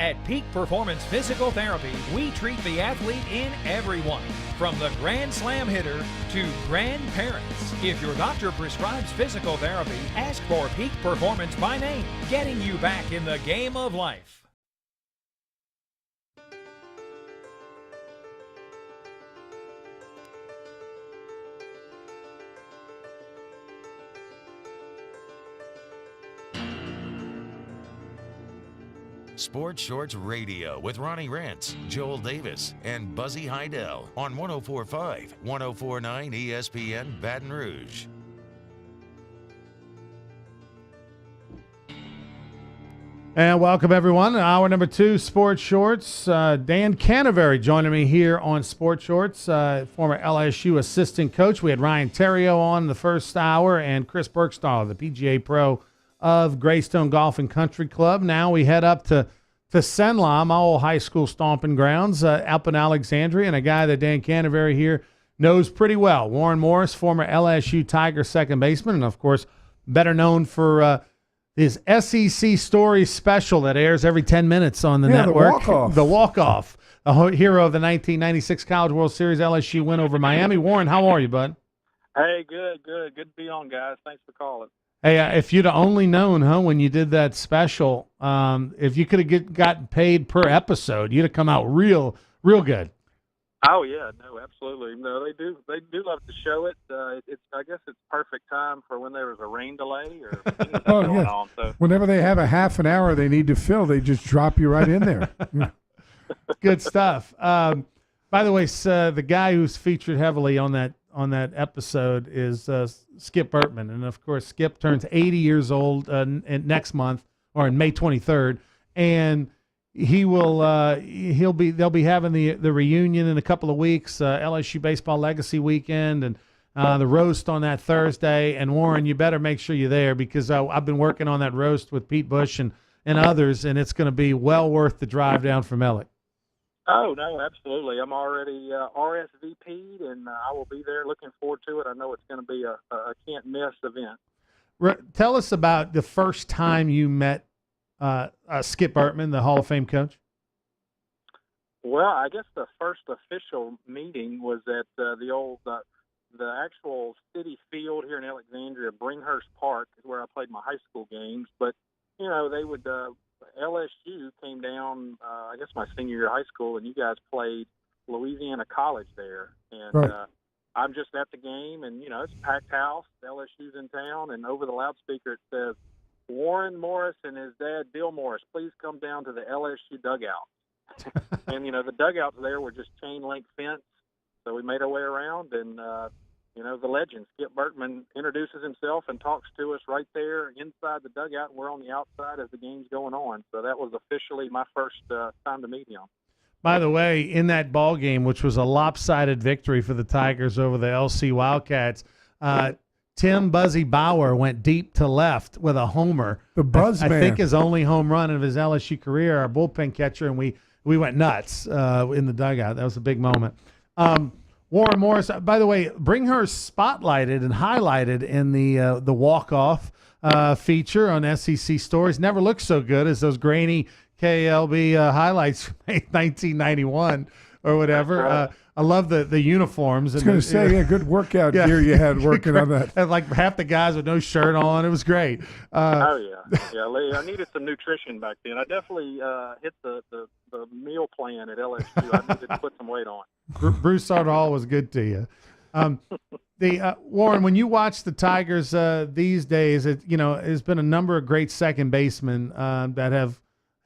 At Peak Performance Physical Therapy, we treat the athlete in everyone, from the Grand Slam hitter to grandparents. If your doctor prescribes physical therapy, ask for Peak Performance by name, getting you back in the game of life. Sports Shorts Radio with Ronnie Rance, Joel Davis, and Buzzy Heidel on 104.5, 104.9 ESPN Baton Rouge. And welcome, everyone. Hour number 2, Sports Shorts. Dan Canterbury joining me here on Sports Shorts, former LSU assistant coach. We had Ryan Theriot on the first hour and Chris Berkstall, the PGA Pro of Greystone Golf and Country Club. Now we head up to Cenla, my old high school stomping grounds, up in Alexandria, and a guy that Dan Canterbury here knows pretty well, Warren Morris, former LSU Tiger second baseman, and, of course, better known for his SEC Stories special that airs every 10 minutes on the network. The Walk-Off, the hero of the 1996 College World Series LSU win over Miami. Warren, how are you, bud? Hey, good. Good to be on, guys. Thanks for calling. Hey, if you'd have only known, when you did that special, if you could have gotten paid per episode, you'd have come out real good. Oh yeah, no, absolutely. No, they do love to show it. I guess it's perfect time for when there was a rain delay or anything going on. So whenever they have a half an hour they need to fill, they just drop you right in there. Good stuff. By the way, the guy who's featured heavily on that episode is Skip Bertman, and of course Skip turns 80 years old next month, or in May 23rd, and they'll be having the reunion in a couple of weeks, LSU Baseball Legacy Weekend, and the roast on that Thursday. And Warren, you better make sure you're there, because I've been working on that roast with Pete Bush and others, and it's going to be well worth the drive down from Ellick. Oh, no, absolutely. I'm already RSVP'd, and I will be there. Looking forward to it. I know it's going to be a can't-miss event. Tell us about the first time you met Skip Bertman, the Hall of Fame coach. Well, I guess the first official meeting was at the actual city field here in Alexandria, Bringhurst Park, is where I played my high school games. But, you know, they would LSU came down, I guess my senior year of high school, and you guys played Louisiana College there. And right. I'm just at the game, and, you know, it's a packed house. LSU's in town, and over the loudspeaker it says, Warren Morris and his dad, Bill Morris, please come down to the LSU dugout. And, you know, the dugouts there were just chain-link fence. So we made our way around, and, you know, the legend, Skip Bertman, introduces himself and talks to us right there inside the dugout, and we're on the outside as the game's going on. So that was officially my first time to meet him. By the way, in that ball game, which was a lopsided victory for the Tigers over the LC Wildcats, Tim Buzzy Bauer went deep to left with a homer. The Buzz I man. think his only home run of his LSU career, our bullpen catcher, and we went nuts in the dugout. That was a big moment. Warren Morris, by the way, Bringhurst spotlighted and highlighted in the walk-off feature on SEC Stories. Never looked so good as those grainy KLB highlights from 1991 or whatever. I love the uniforms. I was going to say, good workout gear you had working on that. And like half the guys with no shirt on. It was great. Lee, I needed some nutrition back then. I definitely hit the meal plan at LSU. I needed to put some weight on. Broussard Hall was good to you. Warren, when you watch the Tigers these days, there's been a number of great second basemen that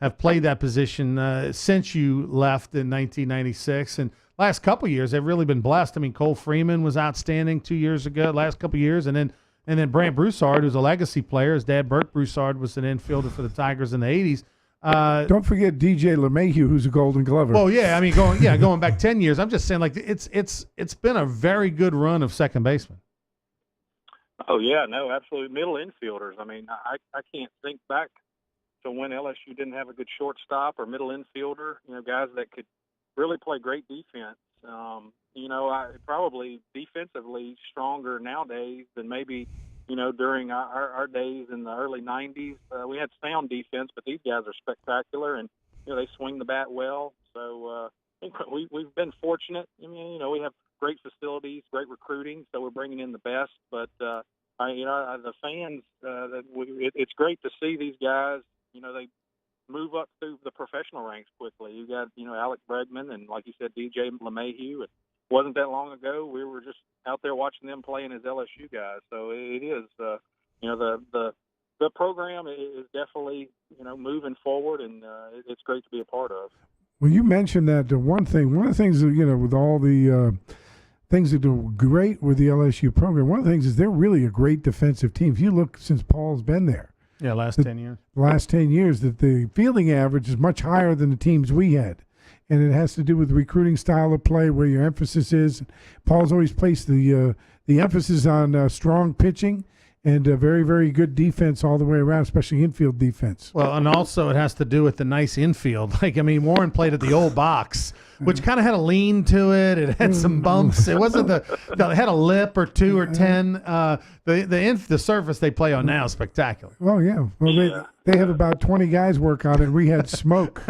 have played that position since you left in 1996, and last couple of years they've really been blessed. I mean, Cole Freeman was outstanding 2 years ago, last couple of years, and then Brant Broussard, who's a legacy player. His dad, Burt Broussard, was an infielder for the Tigers in the 80s. Don't forget DJ LeMahieu, who's a Golden Glover. Well, yeah, I mean, going back 10 years. I'm just saying, like, it's been a very good run of second baseman. Oh yeah, no, absolutely. Middle infielders. I mean, I can't think back to when LSU didn't have a good shortstop or middle infielder. You know, guys that could really play great defense. I probably defensively stronger nowadays than maybe, during our days in the early 90s. We had sound defense, but these guys are spectacular. And, they swing the bat well. So I think we've been fortunate. I mean, we have great facilities, great recruiting, so we're bringing in the best. But the fans, it's great to see these guys. They move up through the professional ranks quickly. You got Alec Bregman and, like you said, DJ LeMahieu. It wasn't that long ago we were just out there watching them playing as LSU guys. So it is the program is definitely moving forward, and it's great to be a part of. Well, you mentioned that one of the things that, with all the things that do great with the LSU program, one of the things is they're really a great defensive team. If you look since Paul's been there. Yeah, last 10 years. The last 10 years, that the fielding average is much higher than the teams we had. And it has to do with the recruiting style of play, where your emphasis is. Paul's always placed the emphasis on strong pitching and very, very good defense all the way around, especially infield defense. Well, and also it has to do with the nice infield. Warren played at the old box, which kind of had a lean to it. It had some bumps. It wasn't it had a lip or 2 or 10. The surface they play on now is spectacular. Oh yeah. Well, they have about 20 guys work on it. We had Smoke,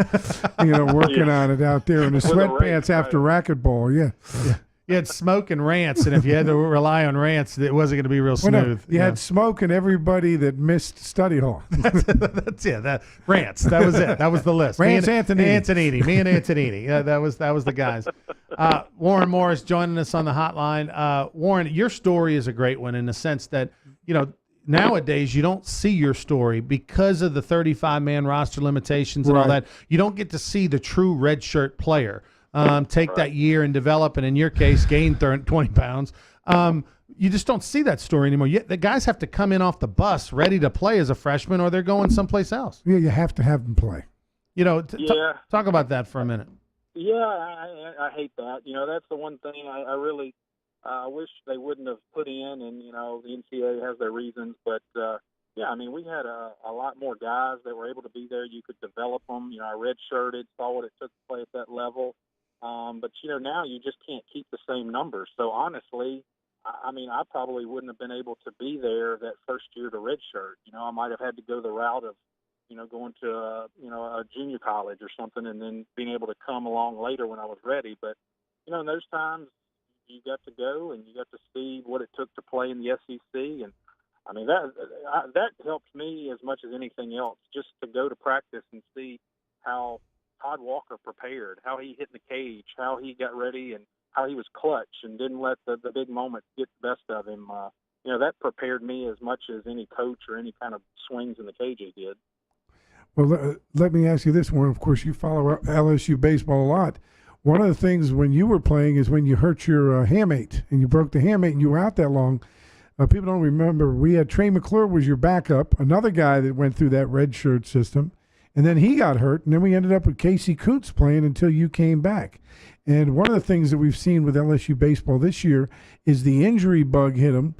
working on it out there in the sweatpants after racquetball. Yeah. You had Smoke and Rance, and if you had to rely on Rance, it wasn't going to be real smooth. You had Smoke and everybody that missed study hall. That's it. Rance. That was it. That was the list. Rance Antonini. Me and Antonini. Yeah, that was the guys. Warren Morris joining us on the hotline. Warren, your story is a great one in the sense that, nowadays you don't see your story because of the 35-man roster limitations and all that. You don't get to see the true redshirt player. Take that year and develop, and in your case, gain 20 pounds. You just don't see that story anymore. The guys have to come in off the bus ready to play as a freshman, or they're going someplace else. Yeah, you have to have them play. Talk about that for a minute. Yeah, I hate that. That's the one thing I really wish they wouldn't have put in, and, the NCAA has their reasons, but we had a lot more guys that were able to be there. You could develop them. I redshirted, saw what it took to play at that level. But now you just can't keep the same numbers. So honestly, I probably wouldn't have been able to be there that first year to redshirt. I might have had to go the route of, going to a junior college or something, and then being able to come along later when I was ready. But in those times, you got to go and you got to see what it took to play in the SEC, and that helped me as much as anything else, just to go to practice and see how Todd Walker prepared, how he hit in the cage, how he got ready, and how he was clutch and didn't let the big moments get the best of him. That prepared me as much as any coach or any kind of swings in the cages did. Well, let me ask you this, Warren. Of course, you follow LSU baseball a lot. One of the things when you were playing is when you hurt your hamate, and you broke the hamate and you were out that long. People don't remember, we had Trey McClure was your backup, another guy that went through that red shirt system, and then he got hurt, and then we ended up with Casey Coots playing until you came back. And one of the things that we've seen with LSU baseball this year is the injury bug hit them,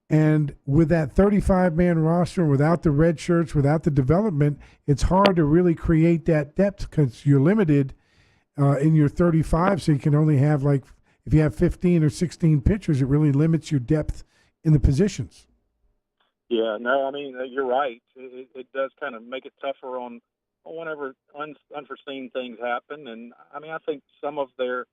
and with that 35-man roster, without the red shirts, without the development, it's hard to really create that depth because you're limited in your 35, so you can only have, if you have 15 or 16 pitchers, it really limits your depth in the positions. Yeah, no, you're right. It does kind of make it tougher on whenever unforeseen things happen. And, I think some of their,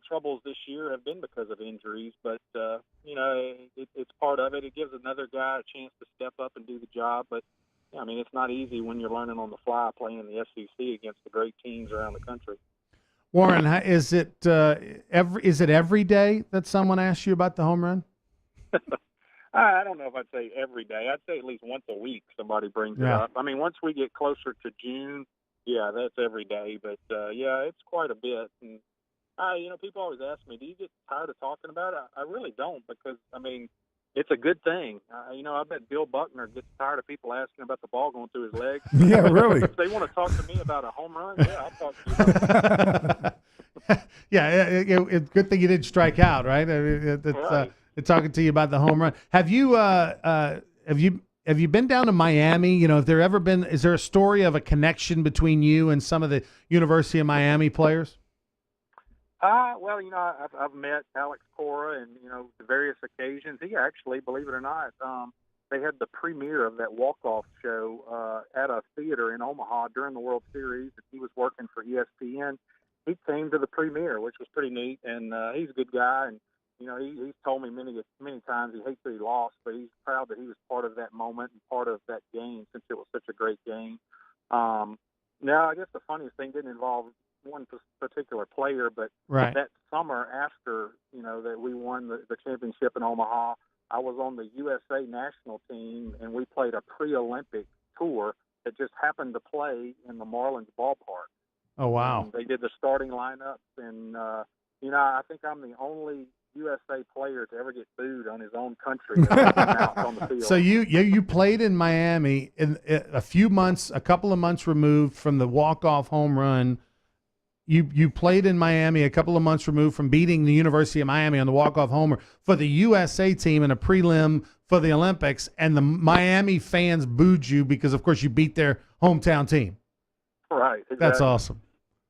troubles this year have been because of injuries. But, it's part of it. It gives another guy a chance to step up and do the job. But, it's not easy when you're learning on the fly playing in the SEC against the great teams around the country. Warren, is it every day that someone asks you about the home run? I don't know if I'd say every day. I'd say at least once a week somebody brings it up. Once we get closer to June, that's every day. But, it's quite a bit. And, people always ask me, do you get tired of talking about it? I really don't because, it's a good thing. I bet Bill Buckner gets tired of people asking about the ball going through his legs. Yeah, really. If they want to talk to me about a home run, I'll talk to you about it. It's a good thing you didn't strike out, right? They're talking to you about the home run. Have you been down to Miami? Is there a story of a connection between you and some of the University of Miami players? I've met Alex Cora and, the various occasions. He actually, believe it or not, they had the premiere of that walk-off show at a theater in Omaha during the World Series. He was working for ESPN. He came to the premiere, which was pretty neat, and he's a good guy. And you know, he's told me many times he hates that he lost, but he's proud that he was part of that moment and part of that game since it was such a great game. Now, I guess the funniest thing didn't involve one particular player, but Right. that summer after, you know, that we won the championship in Omaha, I was on the USA national team, and we played a pre-Olympic tour that just happened to play in the Marlins ballpark. Oh, wow. And they did the starting lineups, and, you know, I think I'm the only USA player to ever get booed on his own country on the field. So you played in Miami in a couple of months removed from the walk-off home run. You played in Miami a couple of months removed from beating the University of Miami on the walk-off homer for the USA team in a prelim for the Olympics, and the Miami fans booed you because, of course, you beat their hometown team. Right. Exactly. That's awesome.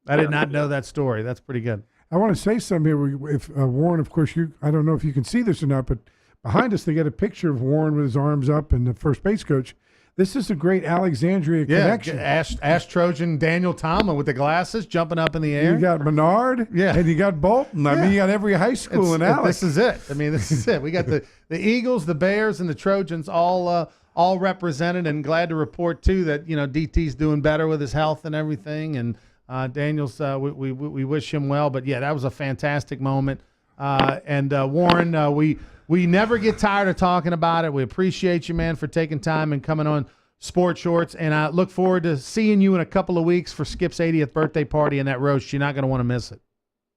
I did not know that story. That's pretty good. I want to say something here. If Warren, of course, I don't know if you can see this or not, but behind us they got a picture of Warren with his arms up and the first base coach. This is a great Alexandria connection. Ash Trojan, Daniel Tomlin with the glasses jumping up in the air. You got Menard, and you got Bolton. I mean, you got every high school in Alex. This is it. I mean, this is it. We got the Eagles, the Bears, and the Trojans all represented, and glad to report too that, you know, DT's doing better with his health and everything, and Daniel's we wish him well. But yeah, that was a fantastic moment. And Warren, we never get tired of talking about it. We appreciate you, man, for taking time and coming on Sports Shorts. And I look forward to seeing you in a couple of weeks for Skip's 80th birthday party and that roast. You're not going to want to miss it.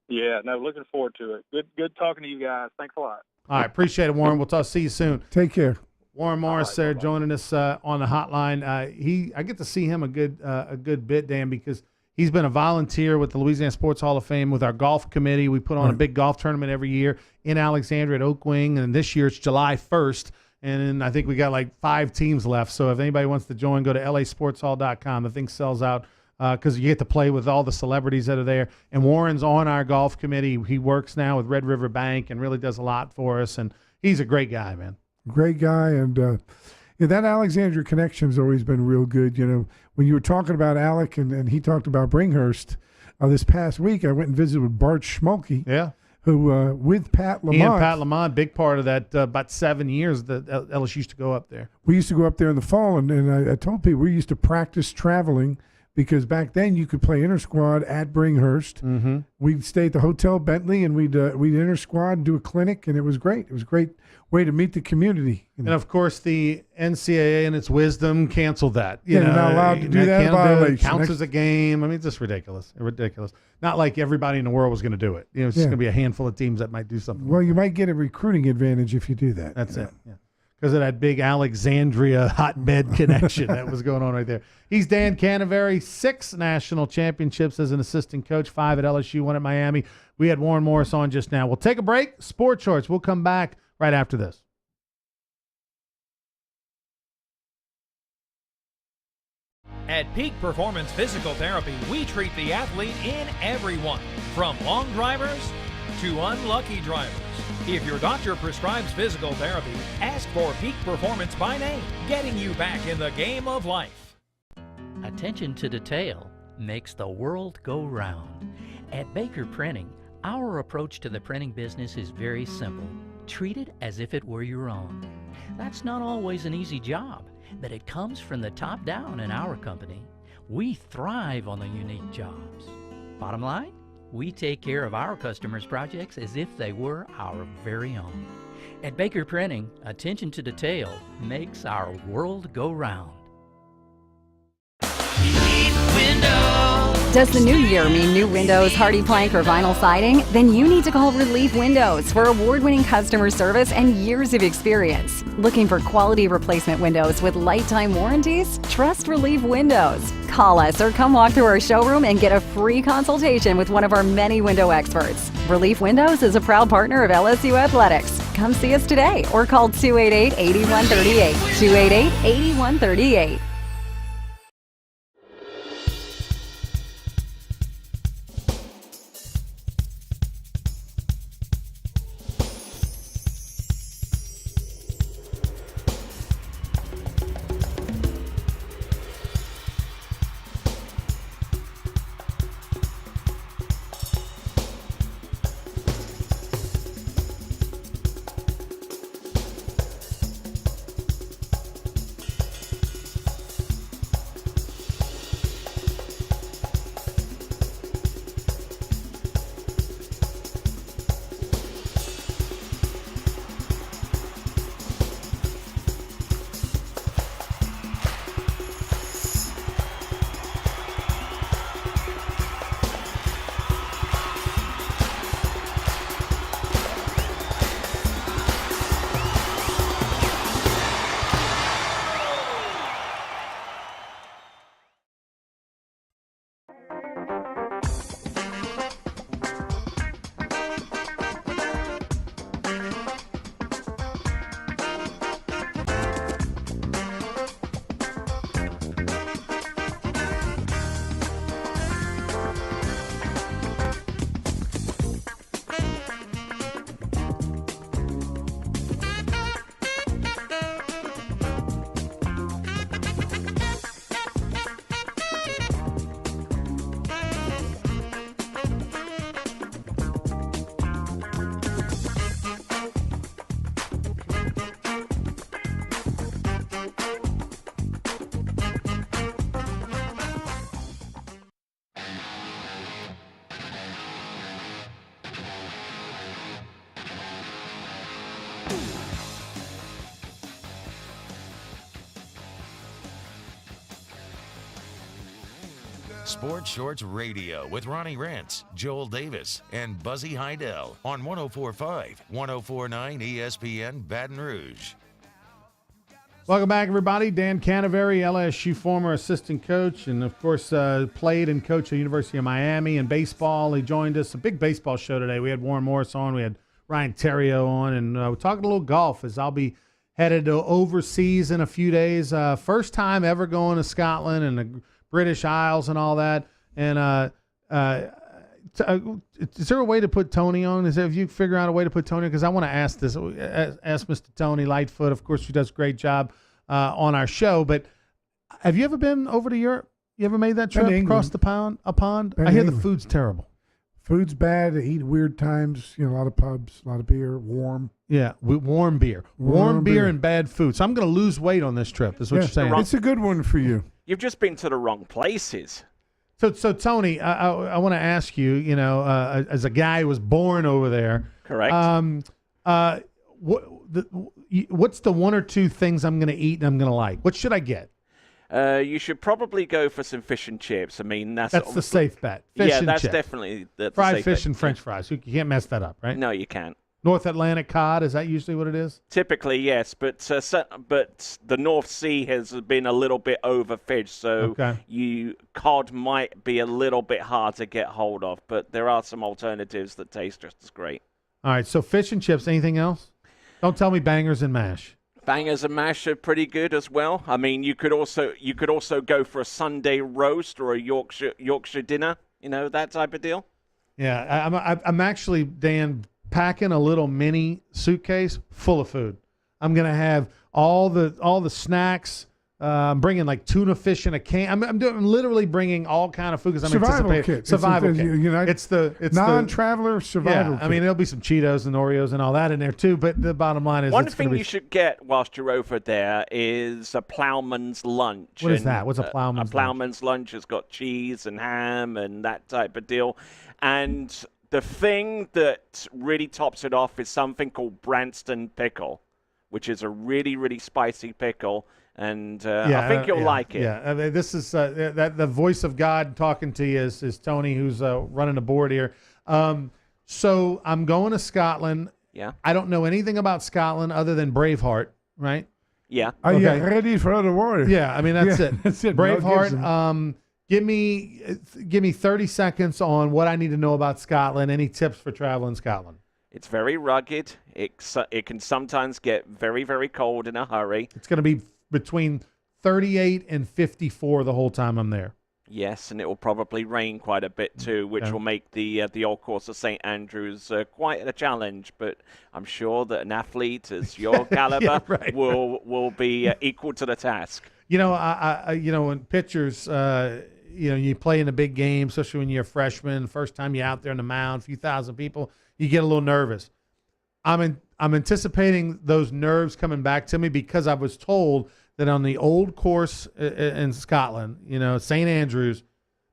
Yeah, no, looking forward to it. Good talking to you guys. Thanks a lot. All right, appreciate it, Warren. We'll see you soon. Take care. Warren Morris there joining us on the hotline. I get to see him a good bit, Dan, because he's been a volunteer with the Louisiana Sports Hall of Fame with our golf committee. We put on a big golf tournament every year in Alexandria at Oak Wing, and this year it's July 1st, and I think we got like 5 teams left. So if anybody wants to join, go to lasportshall.com. The thing sells out because you get to play with all the celebrities that are there. And Warren's on our golf committee. He works now with Red River Bank and really does a lot for us, and he's a great guy, man. Great guy, and that Alexandria connection's always been real good. You know, when you were talking about Alec and he talked about Bringhurst, this past week I went and visited with Bart Schmolke. Yeah. Who with Pat Lamont. He and Pat Lamont, big part of that, about 7 years that LSU used to go up there. We used to go up there in the fall, and I told people we used to practice traveling because back then you could play inter-squad at Bringhurst. Mm-hmm. We'd stay at the Hotel Bentley, and we'd inter-squad and do a clinic, and it was great. It was a great way to meet the community. And, of course, the NCAA in its wisdom canceled that. You're not allowed to do that. Violation. Counts as a game. I mean, it's just ridiculous. Ridiculous. Not like everybody in the world was going to do it. You know, it's just going to be a handful of teams that might do something. Well, you might get a recruiting advantage if you do that. That's it. Yeah. Because of that big Alexandria hotbed connection that was going on right there. He's Dan Canaveri, 6 national championships as an assistant coach, 5 at LSU, 1 at Miami. We had Warren Morris on just now. We'll take a break. Sports Shorts. We'll come back right after this. At Peak Performance Physical Therapy, we treat the athlete in everyone, from long drivers to unlucky drivers. If your doctor prescribes physical therapy, ask for Peak Performance by name, getting you back in the game of life. Attention to detail makes the world go round. At Baker Printing, our approach to the printing business is very simple. Treat it as if it were your own. That's not always an easy job, but it comes from the top down in our company. We thrive on the unique jobs. Bottom line, we take care of our customers' projects as if they were our very own. At Baker Printing, attention to detail makes our world go round. Does the new year mean new windows, hardy plank, or vinyl siding? Then you need to call Relief Windows for award-winning customer service and years of experience. Looking for quality replacement windows with lifetime warranties? Trust Relief Windows. Call us or come walk through our showroom and get a free consultation with one of our many window experts. Relief Windows is a proud partner of LSU Athletics. Come see us today or call 288-8138. 288-8138. Sports Shorts Radio with Ronnie Rentz, Joel Davis, and Buzzy Heidel on 104.5, 104.9 ESPN Baton Rouge. Welcome back, everybody. Dan Canaveri, LSU former assistant coach, and, of course, played and coached at the University of Miami in baseball. He joined us. A big baseball show today. We had Warren Morris on. We had Ryan Theriot on, and we're talking a little golf as I'll be headed to overseas in a few days. First time ever going to Scotland and the British Isles and all that. And is there a way to put Tony on? If you figure out a way to put Tony on? Because I want to ask this. Ask Mr. Tony Lightfoot, of course, who does a great job on our show. But have you ever been over to Europe? You ever made that trip across the pond? I hear the food's terrible. Food's bad. They eat weird times. A lot of pubs, a lot of beer, warm. Yeah, warm beer. Warm beer and bad food. So I'm going to lose weight on this trip, is what you're saying. It's a good one for you. You've just been to the wrong places. So Tony, I want to ask you, as a guy who was born over there. Correct. What's the one or two things I'm going to eat and I'm going to like? What should I get? You should probably go for some fish and chips. I mean, that's the safe bet. Fish and that's chips. definitely the fried safe fish bet. and French fries. You can't mess that up, right? No, you can't. North Atlantic cod, is that usually what it is? Typically, yes, but the North Sea has been a little bit overfished, so cod might be a little bit hard to get hold of, but there are some alternatives that taste just as great. All right, so fish and chips. Anything else? Don't tell me bangers and mash. Bangers and mash are pretty good as well. I mean, you could also go for a Sunday roast or a Yorkshire dinner, that type of deal. Yeah, I'm actually, Dan, packing a little mini suitcase full of food. I'm gonna have all the snacks. I'm bringing like tuna fish in a can. I'm literally bringing all kind of food because I'm anticipating survival kit. It's the non-traveler survival kit. I mean, there'll be some Cheetos and Oreos and all that in there too. But the bottom line is, one thing you should get whilst you're over there is a ploughman's lunch. What is that? What's a ploughman's lunch? A ploughman's lunch has got cheese and ham and that type of deal. And the thing that really tops it off is something called Branston pickle, which is a really, really spicy pickle. And I think you'll like it. Yeah, I mean, this is the voice of God talking to you is Tony, who's running the board here. So I'm going to Scotland. Yeah. I don't know anything about Scotland other than Braveheart, right? Yeah. Are you ready for the war? Yeah, I mean, that's it. That's it. Braveheart. Give me 30 seconds on what I need to know about Scotland. Any tips for traveling Scotland? It's very rugged. It can sometimes get very, very cold in a hurry. It's going to be between 38 and 54 the whole time I'm there. Yes, and it will probably rain quite a bit too, which will make the old course of St. Andrews quite a challenge. But I'm sure that an athlete as your caliber will be equal to the task. When pitchers, you play in a big game, especially when you're a freshman, first time you're out there on the mound, a few thousand people, you get a little nervous. I'm anticipating those nerves coming back to me because I was told that on the old course in Scotland, St. Andrews,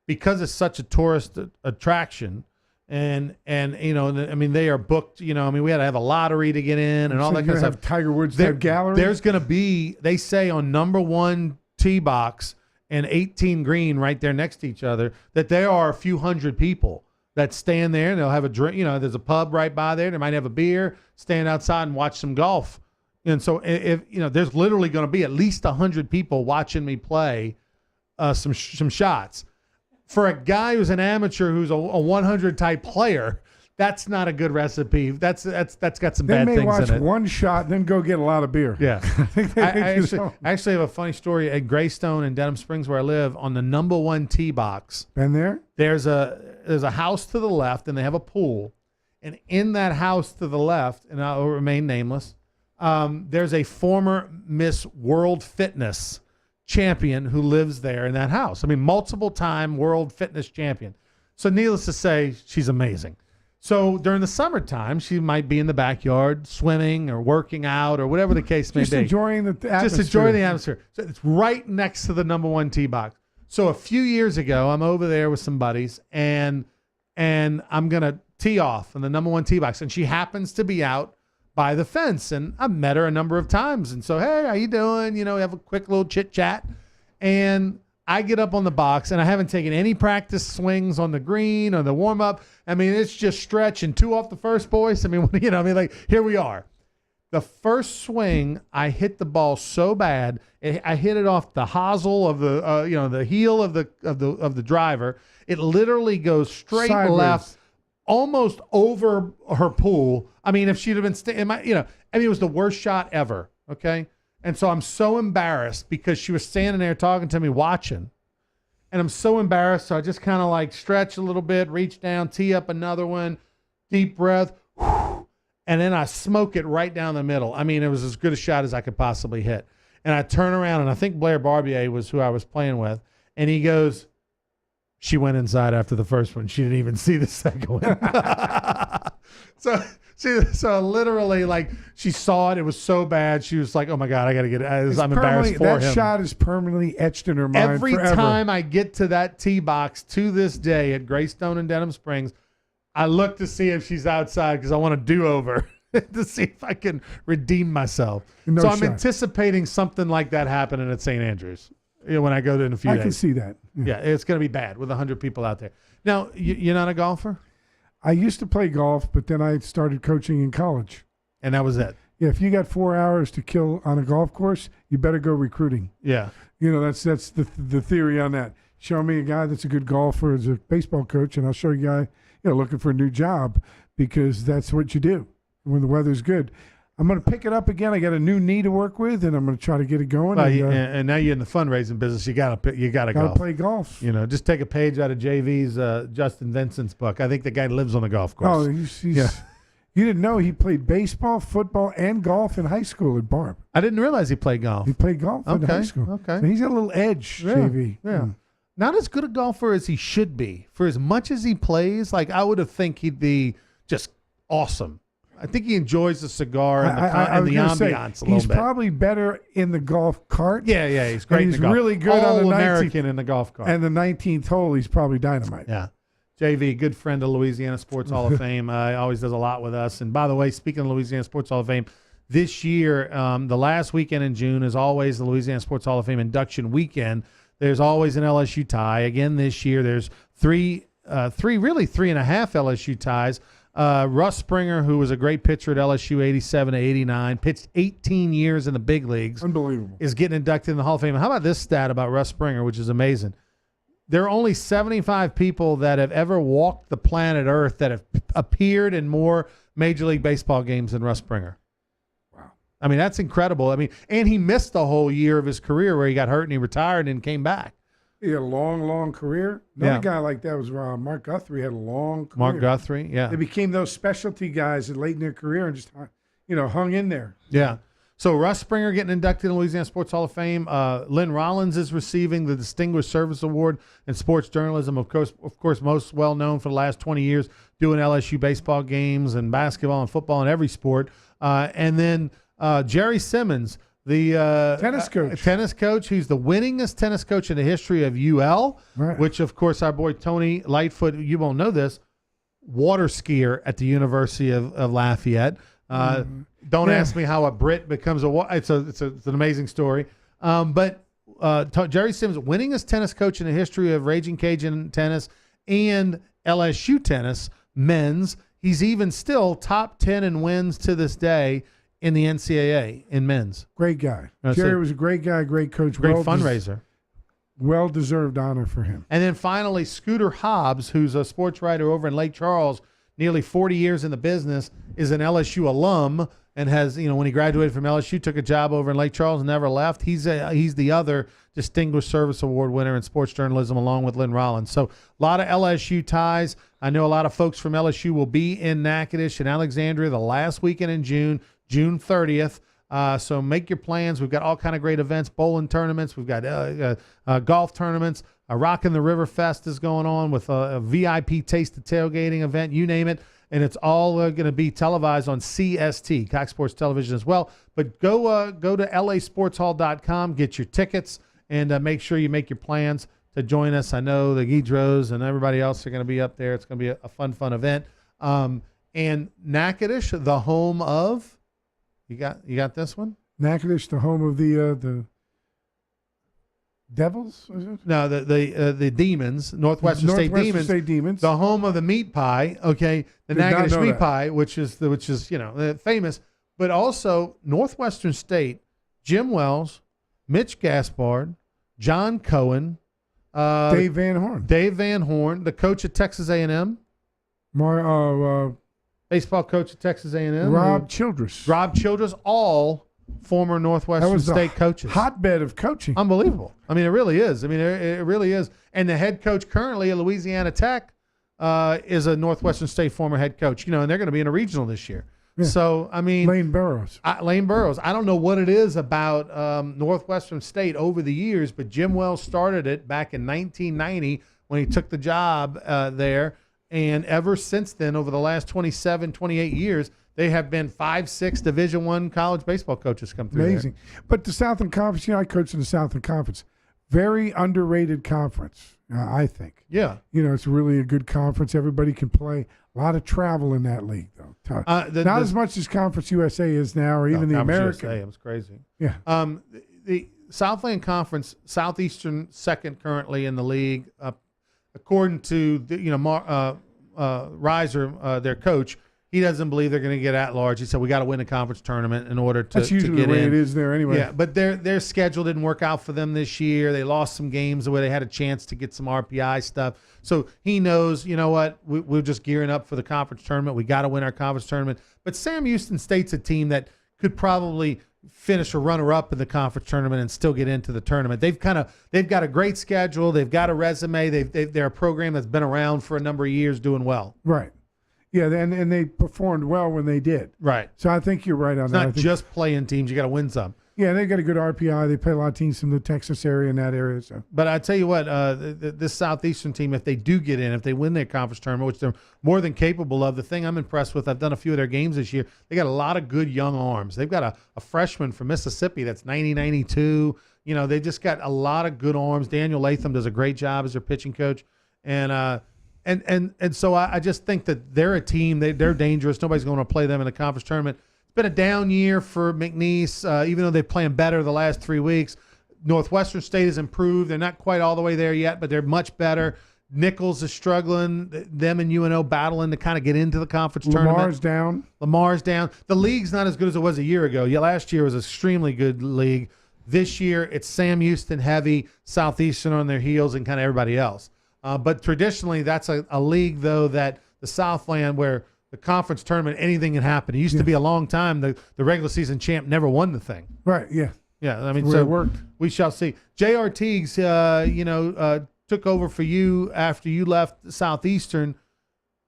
because it's such a tourist attraction, and they are booked. We had to have a lottery to get in and all that kind of stuff. Tiger Woods gallery. There's going to be, they say, on number 1 tee box and 18 green right there next to each other, that there are a few hundred people that stand there and they'll have a drink. There's a pub right by there. They might have a beer, stand outside and watch some golf. And so if there's literally going to be at least 100 people watching me play some shots. For a guy who's an amateur, who's a 100 type player, that's not a good recipe. That's got some bad things in it. They may watch one shot, then go get a lot of beer. Yeah. I actually have a funny story at Greystone in Denham Springs, where I live, on the number 1 tee box. Been there? There's a house to the left, and they have a pool. And in that house to the left, and I'll remain nameless, there's a former Miss World Fitness champion who lives there in that house. I mean, multiple-time World Fitness champion. So needless to say, she's amazing. So during the summertime, she might be in the backyard swimming or working out or whatever the case may be. Just enjoying the atmosphere. Just enjoying the atmosphere. So it's right next to the number 1 tee box. So a few years ago, I'm over there with some buddies, and I'm going to tee off on the number 1 tee box. And she happens to be out by the fence. And I've met her a number of times. And so, hey, how you doing? We have a quick little chit chat. And I get up on the box, and I haven't taken any practice swings on the green or the warm-up. I mean, it's just stretch and 2 off the first voice. I mean, like, here we are. The first swing, I hit the ball so bad, I hit it off the hosel of the, the heel of the driver. It literally goes straight Sideways. left, almost over her pool. I mean, if she'd have been, it was the worst shot ever. Okay. And so I'm so embarrassed because she was standing there talking to me, watching. And I'm so embarrassed. So I just kind of like stretch a little bit, reach down, tee up another one, deep breath, and then I smoke it right down the middle. I mean, it was as good a shot as I could possibly hit. And I turn around, and I think Blair Barbier was who I was playing with. And he goes, she went inside after the first one. She didn't even see the second one. So literally, like, she saw it. It was so bad. She was like, oh, my God, I got to get it. I'm embarrassed for him. That shot is permanently etched in her mind Every forever. time I get to that tee box to this day at Greystone and Denham Springs, I look to see if she's outside because I want a do-over to see if I can redeem myself. No so I'm shot. anticipating something like that happening at St. Andrews when I go to in a few days. I can see that. Yeah, it's going to be bad with 100 people out there. Now, you're not a golfer? I used to play golf, but then I started coaching in college. And that was it? Yeah, if you got 4 hours to kill on a golf course, you better go recruiting. Yeah. That's the theory on that. Show me a guy that's a good golfer as a baseball coach, and I'll show you a guy looking for a new job, because that's what you do when the weather's good. I'm going to pick it up again. I got a new knee to work with, and I'm going to try to get it going. Well, and now you're in the fundraising business. You got to golf. Play golf. Just take a page out of JV's Justin Vincent's book. I think the guy lives on the golf course. Oh, you didn't know he played baseball, football, and golf in high school at Barb. I didn't realize he played golf. He played golf in high school. Okay. So he's got a little edge, JV. Yeah. Not as good a golfer as he should be. For as much as he plays, like, I would have think he'd be just awesome. I think he enjoys the cigar and the ambiance a little bit. He's probably better in the golf cart. Yeah, he's great. And he's in the golf. really good on the All-American in the golf cart. And the 19th hole, he's probably dynamite. Yeah. JV, good friend of Louisiana Sports Hall of Fame. Always does a lot with us. And by the way, speaking of Louisiana Sports Hall of Fame, this year, the last weekend in June is always the Louisiana Sports Hall of Fame induction weekend. There's always an LSU tie. Again, this year there's three and a half LSU ties. Russ Springer, who was a great pitcher at LSU 87 to 89, pitched 18 years in the big leagues. Unbelievable. Is getting inducted in the Hall of Fame. How about this stat about Russ Springer, which is amazing? There are only 75 people that have ever walked the planet Earth that have appeared in more Major League Baseball games than Russ Springer. Wow. I mean, that's incredible. I mean, and he missed the whole year of his career where he got hurt and he retired and came back. He had a long career. Another guy like that was Mark Guthrie. Had a long career. Mark Guthrie, yeah. They became those specialty guys late in their career and just, hung in there. Yeah. So Russ Springer getting inducted in the Louisiana Sports Hall of Fame. Lynn Rollins is receiving the Distinguished Service Award in sports journalism. Of course, most well known for the last 20 years doing LSU baseball games and basketball and football and every sport. And then Jerry Simmons, the tennis coach, who's the winningest tennis coach in the history of UL, right. Which, of course, our boy Tony Lightfoot, you won't know this, water skier at the University of Lafayette. Don't ask me how a Brit becomes it's an amazing story. But Jerry Simmons, winningest tennis coach in the history of Raging Cajun tennis and LSU tennis, men's. He's even still top 10 in wins to this day in the NCAA in men's. Great guy. That's Jerry it. was a great guy, great coach. Great fundraiser. Well-deserved honor for him. And then finally, Scooter Hobbs, who's a sports writer over in Lake Charles, nearly 40 years in the business, is an LSU alum and has, when he graduated from LSU, took a job over in Lake Charles and never left. He's the other Distinguished Service Award winner in sports journalism along with Lynn Rollins. So a lot of LSU ties. I know a lot of folks from LSU will be in Natchitoches and Alexandria the last weekend in June 30th. So make your plans. We've got all kind of great events, bowling tournaments. We've got golf tournaments. Rockin' the River Fest is going on with a VIP taste of tailgating event, you name it. And it's all going to be televised on CST, Cox Sports Television as well. But go to lasportshall.com, get your tickets, and make sure you make your plans to join us. I know the Guidros and everybody else are going to be up there. It's going to be a fun event. And Natchitoches, the home of, you got this one? Natchitoches, the home of the Devils? Is it? No, the Demons, Northwestern State Demons, the home of the meat pie. Okay, the Did not Natchitoches know meat that. pie, which is famous, but also Northwestern State. Jim Wells, Mitch Gaspard, John Cohen, Dave Van Horn, the coach at Texas A&M, baseball coach at Texas A&M, Rob Childress, all former Northwestern State coaches. Hotbed of coaching. Unbelievable. I mean, it really is. I mean, it really is. And the head coach currently at Louisiana Tech is a Northwestern State former head coach. And they're going to be in a regional this year. Yeah. So, I mean, Lane Burroughs. I don't know what it is about Northwestern State over the years, but Jim Wells started it back in 1990 when he took the job there. And ever since then, over the last 27, 28 years, they have been 5-6 Division I college baseball coaches come through. Amazing. There. But the Southern Conference, I coached in the Southern Conference. Very underrated conference, I think. Yeah. It's really a good conference. Everybody can play. A lot of travel in that league, though. Not as much as Conference USA is now, or even the American. USA, it was crazy. Yeah. The Southland Conference, Southeastern second currently in the league, according to Reiser, their coach. He doesn't believe they're going to get at large. He said we got to win a conference tournament in order to That's usually to get the way in. it is there anyway. Yeah, but their schedule didn't work out for them this year. They lost some games where they had a chance to get some RPI stuff. So he knows, we're just gearing up for the conference tournament. We got to win our conference tournament. But Sam Houston State's a team that could probably finish a runner-up in the conference tournament and still get into the tournament. They've got a great schedule. They've got a resume. They're a program that's been around for a number of years doing well. Right. Yeah, and they performed well when they did. Right. So I think you're right on that. It's not just playing teams. You got to win some. Yeah, they got a good RPI. They play a lot of teams from the Texas area and that area. So. But I tell you what, this Southeastern team, if they do get in, if they win their conference tournament, which they're more than capable of, the thing I'm impressed with, I've done a few of their games this year, they got a lot of good young arms. They've got a freshman from Mississippi that's 90-92. They just got a lot of good arms. Daniel Latham does a great job as their pitching coach. And so I just think that they're a team. They're dangerous. Nobody's going to play them in the conference tournament. It's been a down year for McNeese, even though they're playing better the last 3 weeks. Northwestern State has improved. They're not quite all the way there yet, but they're much better. Nichols is struggling. Them and UNO battling to kind of get into the conference tournament. Lamar's down. The league's not as good as it was a year ago. Yeah, last year was an extremely good league. This year, it's Sam Houston heavy, Southeastern on their heels, and kind of everybody else. But traditionally, that's a league, though, that the Southland, where the conference tournament, anything can happen. It used to be a long time. The regular season champ never won the thing. Right, yeah. Yeah, I mean, so it worked. We shall see. J.R. Teagues, took over for you after you left Southeastern,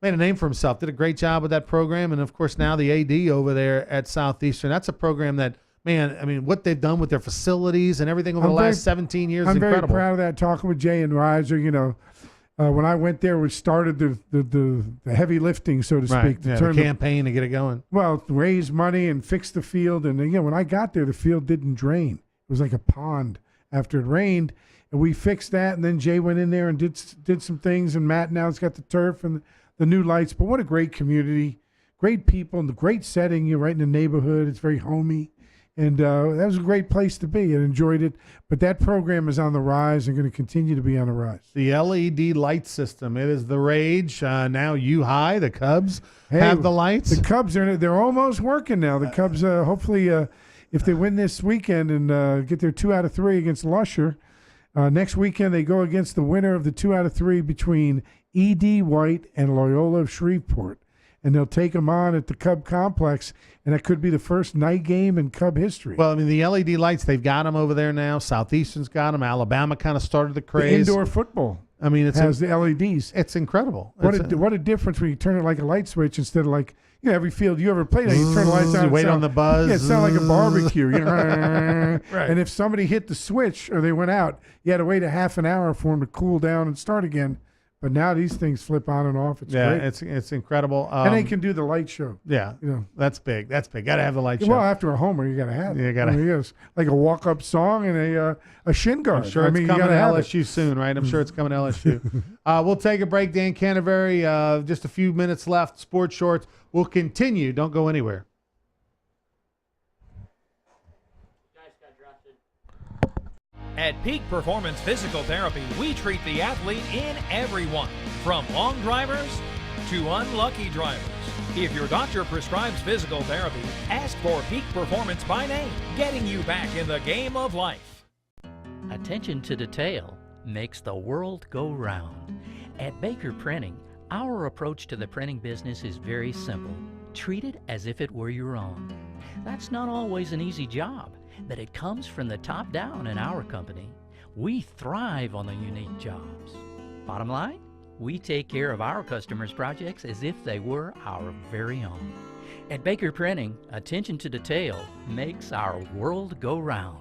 made a name for himself, did a great job with that program. And, of course, now the AD over there at Southeastern. That's a program that, man, I mean, what they've done with their facilities and everything over the last 17 years is incredible. I'm very proud of that, talking with Jay and Reiser, when I went there, we started the heavy lifting, so to speak. The campaign to get it going. Well, raise money and fix the field. And, when I got there, the field didn't drain. It was like a pond after it rained. And we fixed that, and then Jay went in there and did some things, and Matt now's got the turf and the new lights. But what a great community, great people, and the great setting. You're right in the neighborhood. It's very homey. And that was a great place to be. I enjoyed it. But that program is on the rise and going to continue to be on the rise. The LED light system, it is the rage. Now U-High, the Cubs, have the lights. The Cubs, they're almost working now. The Cubs, hopefully, if they win this weekend and get their 2 out of 3 against Lusher, next weekend they go against the winner of the 2 out of 3 between E.D. White and Loyola of Shreveport. And they'll take them on at the Cub Complex, and that could be the first night game in Cub history. Well, I mean, the LED lights, they've got them over there now. Southeastern's got them. Alabama kind of started the craze. The indoor football has the LEDs. It's incredible. What a difference when you turn it like a light switch instead of like, every field you ever played, you turn the lights on. You wait on the buzz. Yeah, it sounded like a barbecue. Right. And if somebody hit the switch or they went out, you had to wait a half an hour for them to cool down and start again. But now these things flip on and off. It's great. It's incredible. And they can do the light show. Yeah, that's big. That's big. Got to have the light show. Well, after a homer, you got to have it. You got to. It's like a walk-up song and a shin guard. I'm sure it's coming to LSU soon, right? I'm sure it's coming to LSU. We'll take a break. Dan Canterbury, just a few minutes left. Sports Shorts will continue. Don't go anywhere. At Peak Performance Physical Therapy, we treat the athlete in everyone, from long drivers to unlucky drivers. If your doctor prescribes physical therapy, ask for Peak Performance by name, getting you back in the game of life. Attention to detail makes the world go round. At Baker Printing, our approach to the printing business is very simple. Treat it as if it were your own. That's not always an easy job, but it comes from the top down in our company. We thrive on the unique jobs. Bottom line, we take care of our customers' projects as if they were our very own. At Baker Printing, attention to detail makes our world go round.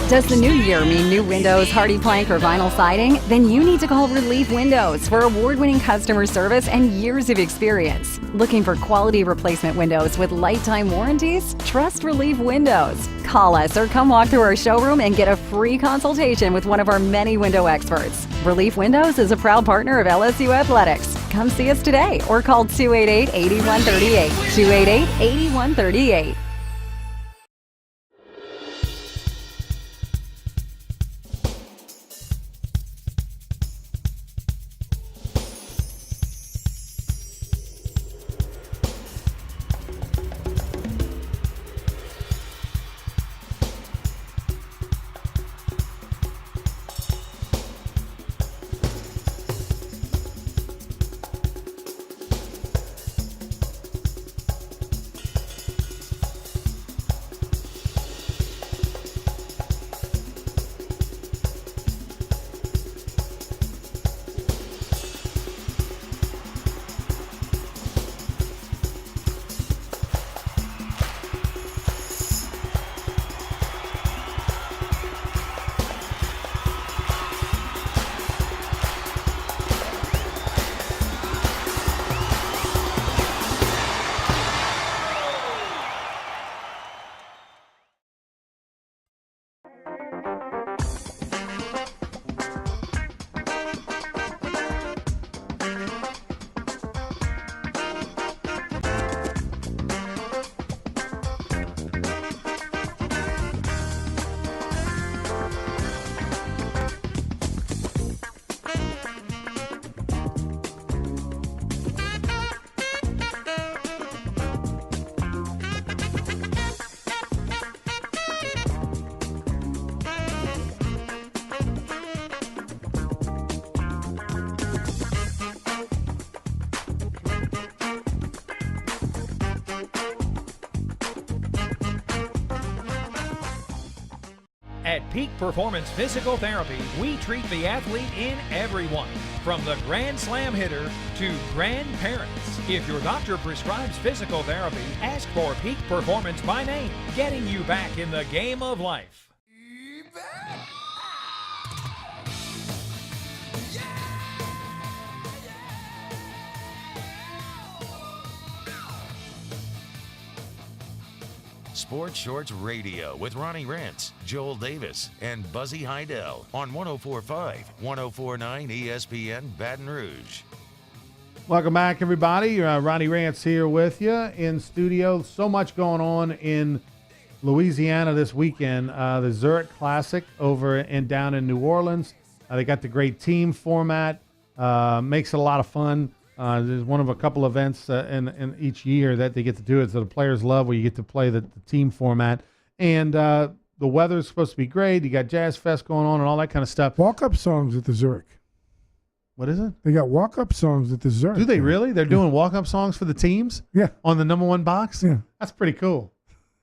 Does the new year mean new windows, hardy plank, or vinyl siding? Then you need to call Relief Windows for award-winning customer service and years of experience. Looking for quality replacement windows with lifetime warranties? Trust Relief Windows. Call us or come walk through our showroom and get a free consultation with one of our many window experts. Relief Windows is a proud partner of LSU Athletics. Come see us today or call 288-8138. 288-8138. At Peak Performance Physical Therapy, we treat the athlete in everyone, from the Grand Slam hitter to grandparents. If your doctor prescribes physical therapy, ask for Peak Performance by name, getting you back in the game of life. Sports Shorts Radio with Ronnie Rentz, Joel Davis, and Buzzy Heidel on 104.5, 104.9 ESPN Baton Rouge. Welcome back, everybody. Ronnie Rantz here with you in studio. So much going on in Louisiana this weekend. The Zurich Classic over and down in New Orleans. They got the great team format. Makes it a lot of fun. There's one of a couple events in each year that they get to do it that the players love, where you get to play the team format. And the weather's supposed to be great. You got Jazz Fest going on and all that kind of stuff. Walk-up songs at the Zurich. What is it? They got walk-up songs at the Zurich. Do they really? They're doing walk-up songs for the teams? Yeah. On the number one box? Yeah. That's pretty cool.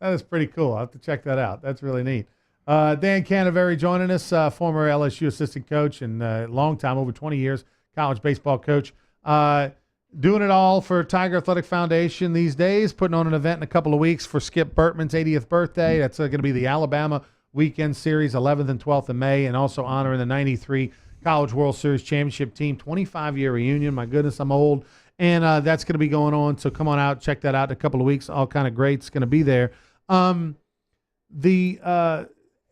That is pretty cool. I'll have to check that out. That's really neat. Dan Canaveri joining us, former LSU assistant coach and long time, over 20 years, college baseball coach. Doing it all for Tiger Athletic Foundation these days, putting on an event in a couple of weeks for Skip Bertman's 80th birthday. That's going to be the Alabama Weekend Series, 11th and 12th of May, and also honoring the 93 College World Series Championship team, 25-year reunion. My goodness, I'm old. And that's going to be going on, so come on out, check that out in a couple of weeks. All kind of greats going to be there. The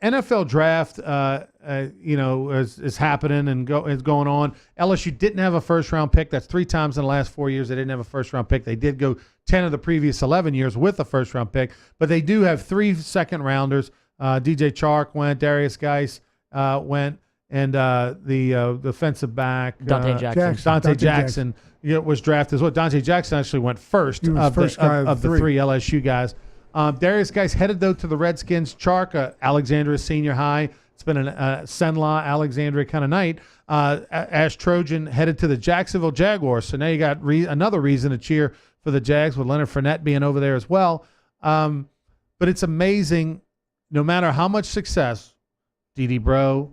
NFL draft, is happening and is going on. LSU didn't have a first-round pick. That's 3 times in the last 4 years they didn't have a first-round pick. They did go 10 of the previous 11 years with a first-round pick. But they do have 3 second-rounders. DJ Chark went, Darius Geis went, and the defensive back Dante Jackson. Dante Jackson was drafted as well. Dante Jackson actually went first of the 3 LSU guys. Darius Geis headed, though, to the Redskins. Chark, Alexandria Senior High. It's been a Senla, Alexandria kind of night. Ash Trojan headed to the Jacksonville Jaguars. So now you got another reason to cheer for the Jags with Leonard Fournette being over there as well. But it's amazing, no matter how much success, D.D. Bro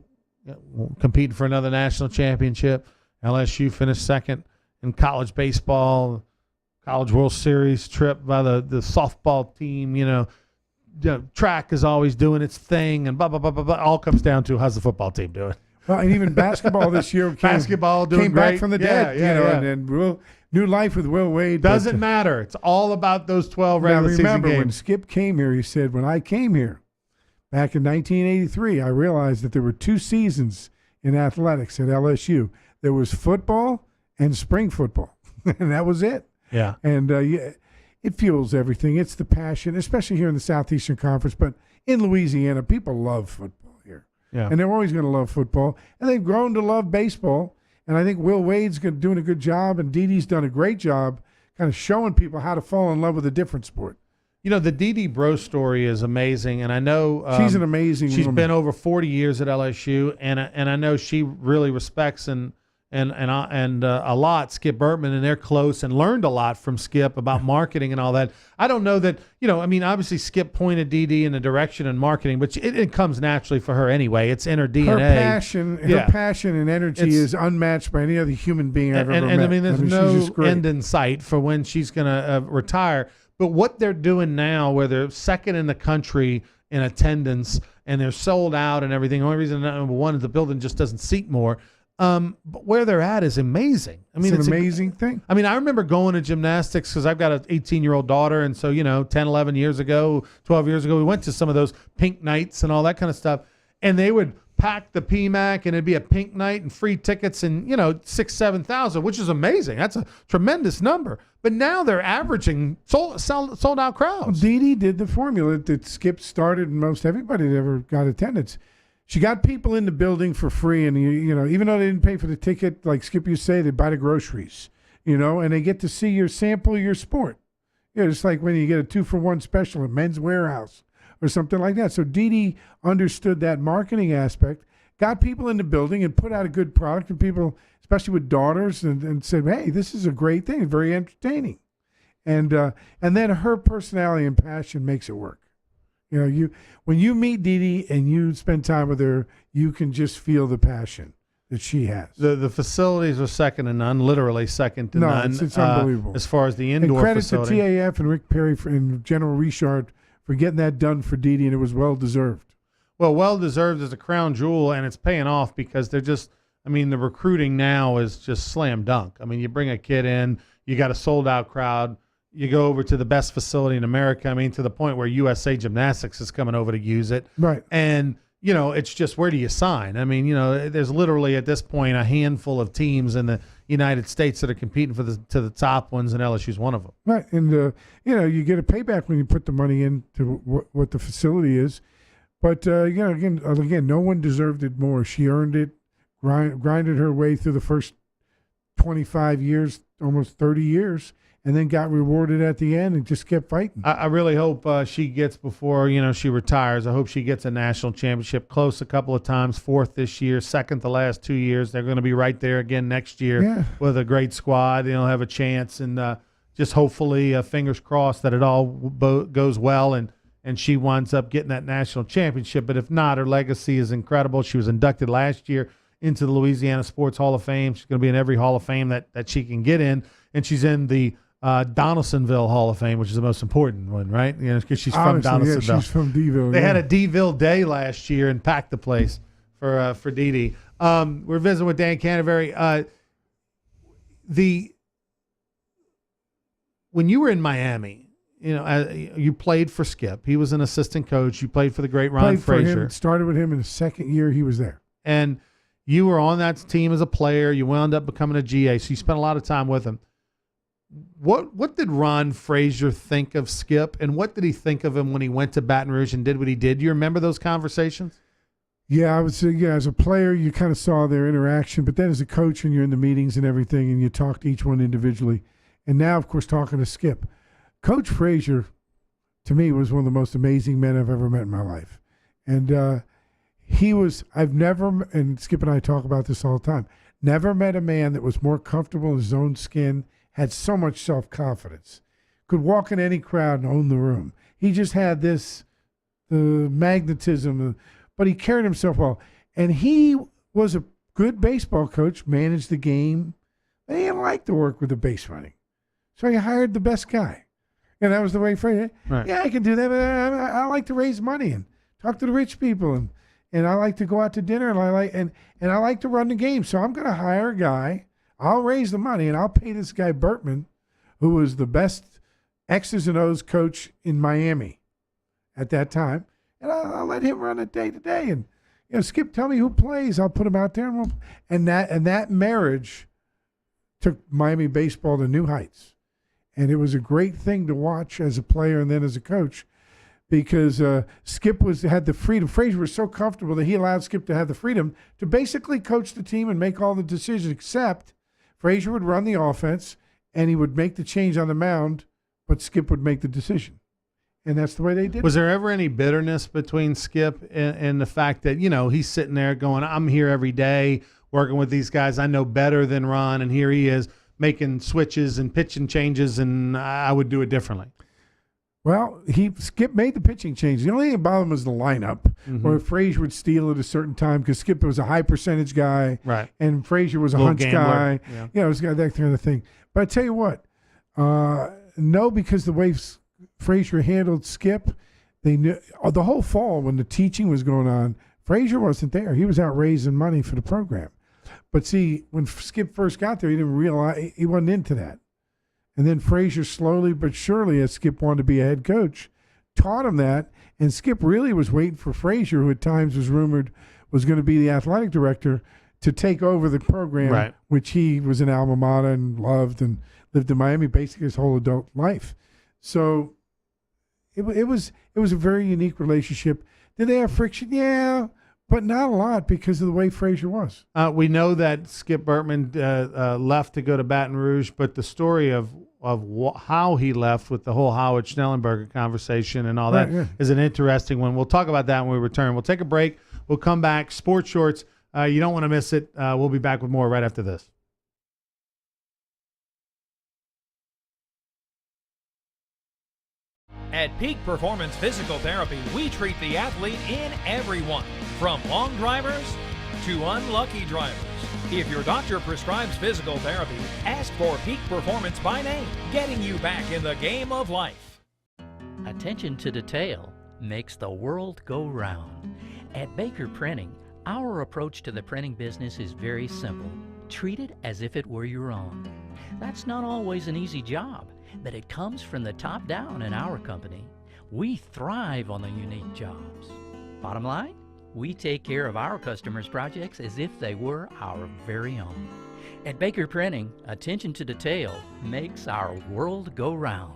competing for another national championship. LSU finished second in college baseball, College World Series trip by the softball team, track is always doing its thing, and blah, blah, blah, blah, blah. All comes down to how's the football team doing. Well, and even basketball this year came doing back great. from the dead, and new life with Will Wade. Doesn't matter. It's all about those 12 regular season games. Remember, when Skip came here, he said, when I came here back in 1983, I realized that there were 2 seasons in athletics at LSU. There was football and spring football, and that was it. Yeah. And it fuels everything. It's the passion, especially here in the Southeastern Conference. But in Louisiana, people love football here. Yeah. And they're always going to love football. And they've grown to love baseball. And I think Will Wade's doing a good job, and Dee Dee's done a great job kind of showing people how to fall in love with a different sport. The D.D. Bro story is amazing, and I know she's an amazing She's woman. been over 40 years at LSU, and I know she really respects and a lot Skip Bertman, and they're close and learned a lot from Skip about marketing and all that. I don't know that, obviously Skip pointed D.D. in the direction in marketing, but it comes naturally for her anyway. It's in her DNA. Her passion and energy is unmatched by any other human being I've ever met. And there's no end in sight for when she's going to retire. But what they're doing now, where they're second in the country in attendance and they're sold out and everything, the only reason number one is the building just doesn't seat more. But where they're at is amazing. I mean, it's an amazing thing. I mean, I remember going to gymnastics because I've got an 18-year-old daughter. And so, 10, 11 years ago, 12 years ago, we went to some of those pink nights and all that kind of stuff. And they would pack the PMAC and it'd be a pink night and free tickets and, 6,000, 7,000, which is amazing. That's a tremendous number. But now they're averaging sold out crowds. Well, Dee Dee did the formula that Skip started and most everybody that ever got attendance. She got people in the building for free, and even though they didn't pay for the ticket, like Skip used to say, they buy the groceries, and they get to see your sample your sport. It's like when you get a 2-for-1 special at Men's Warehouse or something like that. So Dee Dee understood that marketing aspect, got people in the building, and put out a good product, and people, especially with daughters, and said, "Hey, this is a great thing, very entertaining," and then her personality and passion makes it work. When you meet Dee Dee and you spend time with her, you can just feel the passion that she has. The facilities are second to none, literally second to none. It's unbelievable. As far as the indoor facility. And credit to TAF and Rick Perry and General Richard for getting that done for Dee Dee, and it was well-deserved. Well, well-deserved is a crown jewel, and it's paying off because they're just, the recruiting now is just slam dunk. You bring a kid in, you got a sold-out crowd. You go over to the best facility in America, to the point where USA Gymnastics is coming over to use it. Right. And, it's just where do you sign? There's literally at this point a handful of teams in the United States that are competing to the top ones, and LSU's one of them. Right. And, you get a payback when you put the money into what the facility is. But, again, no one deserved it more. She earned it, grinded her way through the first 25 years, almost 30 years. And then got rewarded at the end and just kept fighting. I really hope she gets before, she retires. I hope she gets a national championship, close a couple of times, 4th this year, 2nd the last 2 years. They're going to be right there again next year with a great squad. They'll have a chance. And just hopefully, fingers crossed that it all goes well and she winds up getting that national championship. But if not, her legacy is incredible. She was inducted last year into the Louisiana Sports Hall of Fame. She's going to be in every Hall of Fame that she can get in. And she's in the Donaldsonville Hall of Fame, which is the most important one, right? Because she's from Donaldsonville. Yeah, she's from D-ville. They had a D-ville day last year and packed the place for Dee Dee. We're visiting with Dan Canterbury. When you were in Miami, you played for Skip. He was an assistant coach. You played for the great Ron Frazier. Started with him in the second year he was there. And you were on that team as a player. You wound up becoming a GA, so you spent a lot of time with him. What did Ron Frazier think of Skip, and what did he think of him when he went to Baton Rouge and did what he did? Do you remember those conversations? Yeah, I would say, as a player, you kind of saw their interaction, but then as a coach, and you're in the meetings and everything, and you talk to each one individually. And now, of course, talking to Skip. Coach Frazier, to me, was one of the most amazing men I've ever met in my life. And and Skip and I talk about this all the time, never met a man that was more comfortable in his own skin, had so much self-confidence, could walk in any crowd and own the room. He just had the magnetism, but he carried himself well. And he was a good baseball coach, managed the game, but he didn't like to work with the base running. So he hired the best guy. And that was the way he phrased it. Right. Yeah, I can do that, but I like to raise money and talk to the rich people, and I like to go out to dinner, and I like to run the game. So I'm going to hire a guy. I'll raise the money, and I'll pay this guy Bertman, who was the best X's and O's coach in Miami at that time, and I'll let him run it day to day. And Skip, tell me who plays. I'll put him out there, and that marriage took Miami baseball to new heights. And it was a great thing to watch as a player and then as a coach, because Skip had the freedom. Frazier was so comfortable that he allowed Skip to have the freedom to basically coach the team and make all the decisions, except Frazier would run the offense and he would make the change on the mound, but Skip would make the decision. And that's the way they did it. Was there ever any bitterness between Skip and the fact that, he's sitting there going, I'm here every day working with these guys I know better than Ron, and here he is making switches and pitching changes, and I would do it differently? Well, Skip made the pitching change. The only thing that bothered him was the lineup, where Frazier would steal at a certain time because Skip was a high percentage guy, right? And Frazier was a Little hunch gambler. guy. It was that kind of thing. But I tell you what, no, because the way Frazier handled Skip, they knew the whole fall when the teaching was going on, Frazier wasn't there. He was out raising money for the program. But see, when Skip first got there, he didn't realize he wasn't into that. And then Frazier slowly but surely, as Skip wanted to be a head coach, taught him that. And Skip really was waiting for Frazier, who at times was rumored was going to be the athletic director, to take over the program, right, which he was an alma mater and loved and lived in Miami basically his whole adult life. So it was a very unique relationship. Did they have friction? Yeah, but not a lot because of the way Frazier was. We know that Skip Bertman left to go to Baton Rouge, but the story of how he left with the whole Howard Schnellenberger conversation and all that is an interesting one. We'll talk about that when we return. We'll take a break. We'll come back. Sports Shorts. You don't want to miss it. We'll be back with more right after this. At Peak Performance Physical Therapy, we treat the athlete in everyone, from long drivers to unlucky drivers. If your doctor prescribes physical therapy, ask for Peak Performance by name, getting you back in the game of life. Attention to detail makes the world go round. At Baker Printing, our approach to the printing business is very simple. Treat it as if it were your own. That's not always an easy job, but it comes from the top down in our company. We thrive on the unique jobs. Bottom line, we take care of our customers' projects as if they were our very own. At Baker Printing, attention to detail makes our world go round.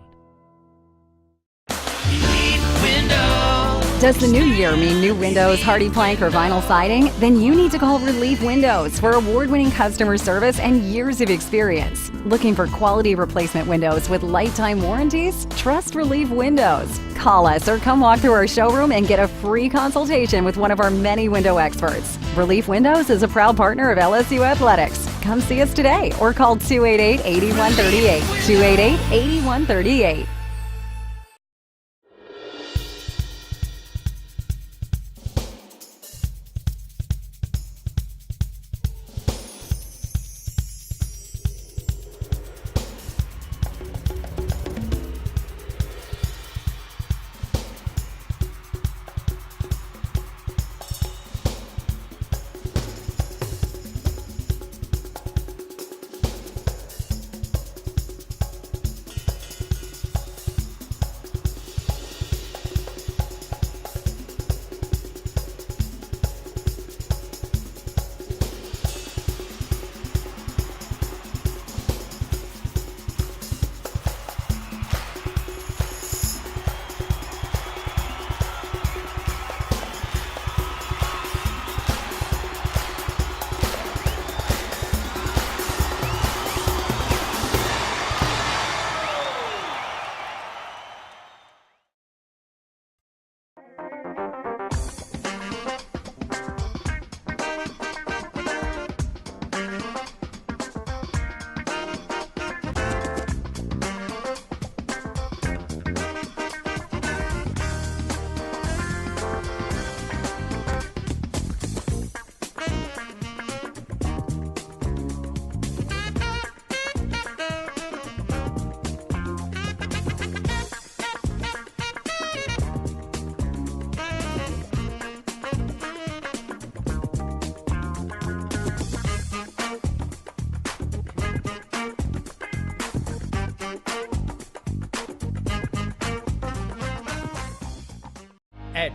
Does the new year mean new windows, hardy plank, or vinyl siding? Then you need to call Relief Windows for award-winning customer service and years of experience. Looking for quality replacement windows with lifetime warranties? Trust Relief Windows. Call us or come walk through our showroom and get a free consultation with one of our many window experts. Relief Windows is a proud partner of LSU Athletics. Come see us today or call 288-8138. 288-8138.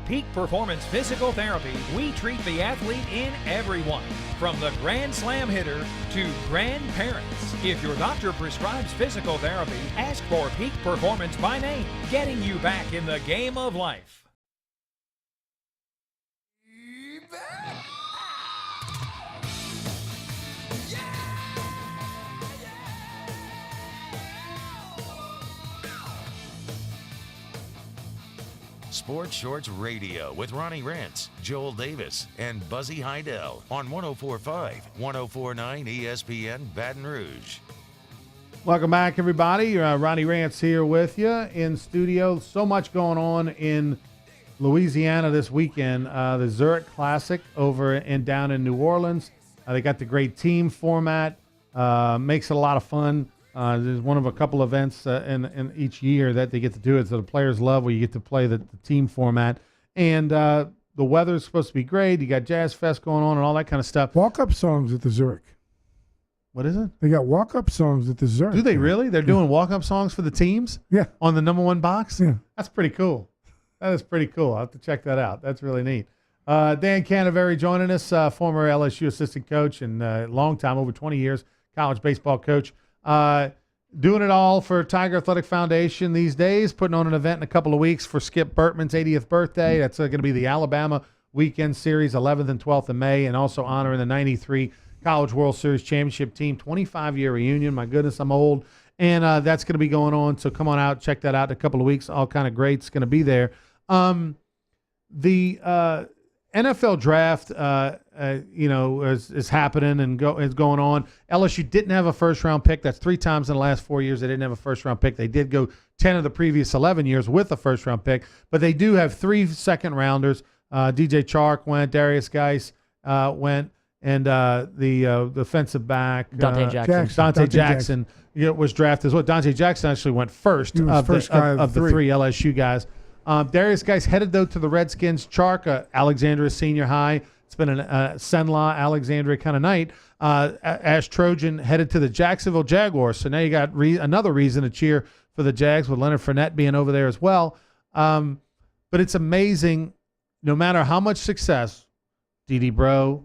Peak Performance Physical Therapy, we treat the athlete in everyone, from the Grand Slam hitter to grandparents. If your doctor prescribes physical therapy, ask for Peak Performance by name, getting you back in the game of life. Sports Shorts Radio with Ronnie Rentz, Joel Davis, and Buzzy Heidel on 104.5, 104.9 ESPN Baton Rouge. Welcome back, everybody. Ronnie Rantz here with you in studio. So much going on in Louisiana this weekend. The Zurich Classic over down in New Orleans. They got the great team format. Makes it a lot of fun. There's one of a couple events in each year that they get to do it. So the players love where you get to play the team format. And the weather's supposed to be great. You got Jazz Fest going on and all that kind of stuff. Walk-up songs at the Zurich. What is it? They got walk-up songs at the Zurich. Do they really? They're doing walk-up songs for the teams? Yeah. On the number one box? Yeah. That's pretty cool. That is pretty cool. I'll have to check that out. That's really neat. Dan Canaveri joining us, former LSU assistant coach and long time, over 20 years, college baseball coach. Doing it all for Tiger Athletic Foundation these days, putting on an event in a couple of weeks for Skip Bertman's 80th birthday. That's going to be the Alabama Weekend Series, 11th and 12th of May, and also honoring the 93 College World Series Championship team, 25-year reunion. My goodness, I'm old. And that's going to be going on, so come on out, check that out in a couple of weeks. All kind of greats going to be there. The NFL draft, is happening and is going on. LSU didn't have a first-round pick. That's 3 times in the last 4 years they didn't have a first-round pick. They did go 10 of the previous 11 years with a first-round pick, but they do have 3 second-rounders. DJ Chark went, Darius Geis went, and the defensive back Dante Jackson was drafted as well. Dante Jackson actually went first of the 3 LSU guys. Darius Geis headed, though, to the Redskins. Chark, Alexandria Senior High. It's been a Senla, Alexandria kind of night. Ash Trojan headed to the Jacksonville Jaguars. So now you got another reason to cheer for the Jags with Leonard Fournette being over there as well. But it's amazing, no matter how much success, D.D. Bro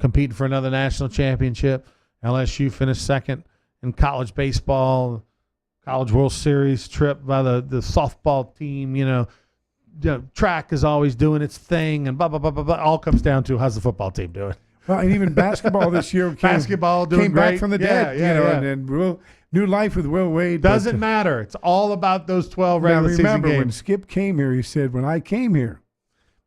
competing for another national championship. LSU finished second in college baseball. College World Series trip by the softball team, track is always doing its thing, and blah, blah, blah, blah, blah. All comes down to how's the football team doing. Well, and even basketball this year came doing back great. from the dead, and new life with Will Wade. Doesn't matter. It's all about those 12 regular season games. Remember, when Skip came here, he said, when I came here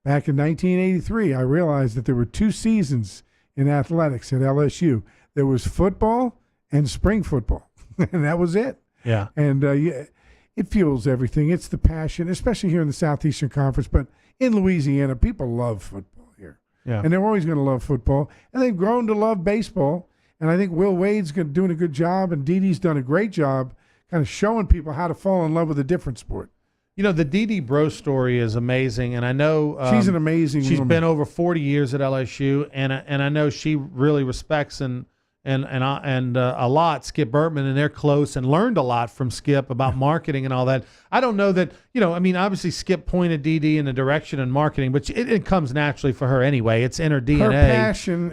back in 1983, I realized that there were 2 seasons in athletics at LSU. There was football and spring football, and that was it. Yeah. And it fuels everything. It's the passion, especially here in the Southeastern Conference. But in Louisiana, people love football here. Yeah. And they're always going to love football. And they've grown to love baseball. And I think Will Wade's doing a good job, and Dee Dee's done a great job kind of showing people how to fall in love with a different sport. The D.D. Bro story is amazing. And I know she's an amazing She's woman. been over 40 years at LSU, and I know she really respects and a lot Skip Bertman, and they're close and learned a lot from Skip about marketing and all that. I don't know that, obviously Skip pointed DD in the direction in marketing, but it comes naturally for her anyway. It's in her DNA.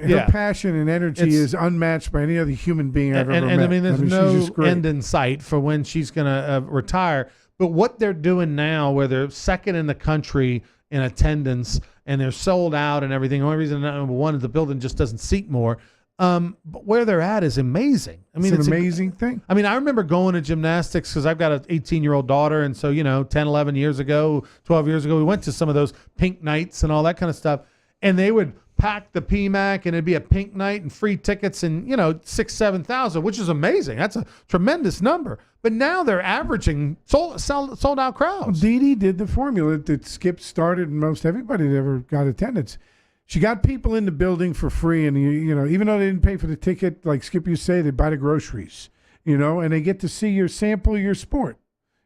Her passion and energy is unmatched by any other human being I've ever met. And there's no she's just great. end in sight for when she's going to retire. But what they're doing now, where they're second in the country in attendance and they're sold out and everything, the only reason they're not number one is the building just doesn't seat more. But where they're at is amazing. I mean, it's an amazing thing. I mean, I remember going to gymnastics because I've got an 18-year-old daughter. And so, 10, 11 years ago, 12 years ago, we went to some of those pink nights and all that kind of stuff. And they would pack the PMAC and it'd be a pink night and free tickets and, 6,000, 7,000, which is amazing. That's a tremendous number. But now they're averaging sold out crowds. Well, Dee Dee did the formula that Skip started and most everybody that ever got attendance. She got people in the building for free, and even though they didn't pay for the ticket, like Skip used to say, they buy the groceries, and they get to see your sample your sport.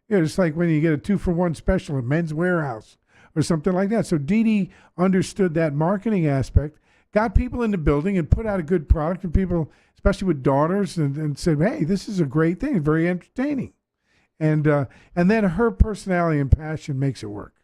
It's like when you get a 2-for-1 special at Men's Warehouse or something like that. So Dee Dee understood that marketing aspect, got people in the building, and put out a good product, and people, especially with daughters, and said, "Hey, this is a great thing, very entertaining," and then her personality and passion makes it work.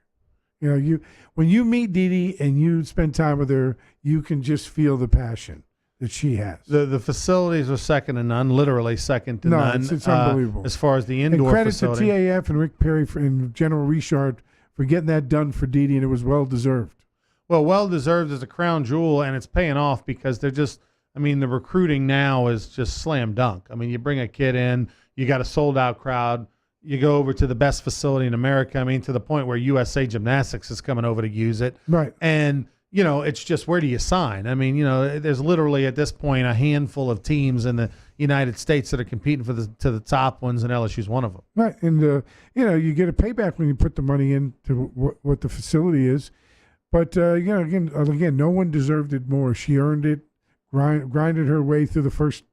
You know, when you meet Dee Dee and you spend time with her, you can just feel the passion that she has. The facilities are second to none, literally second to none. It's unbelievable. As far as the indoor and credit facility. to TAF and Rick Perry and General Richard for getting that done for Dee Dee, and it was well deserved. Well deserved as a crown jewel, and it's paying off because they're just. I mean, the recruiting now is just slam dunk. I mean, you bring a kid in, you got a sold out crowd. You go over to the best facility in America. I mean, to the point where USA Gymnastics is coming over to use it. Right. And, you know, it's just where do you sign? I mean, you know, there's literally at this point a handful of teams in the United States that are competing to the top ones, and LSU's one of them. Right. And, you know, you get a payback when you put the money into what the facility is. But, you know, again, no one deserved it more. She earned it, grinded her way through the first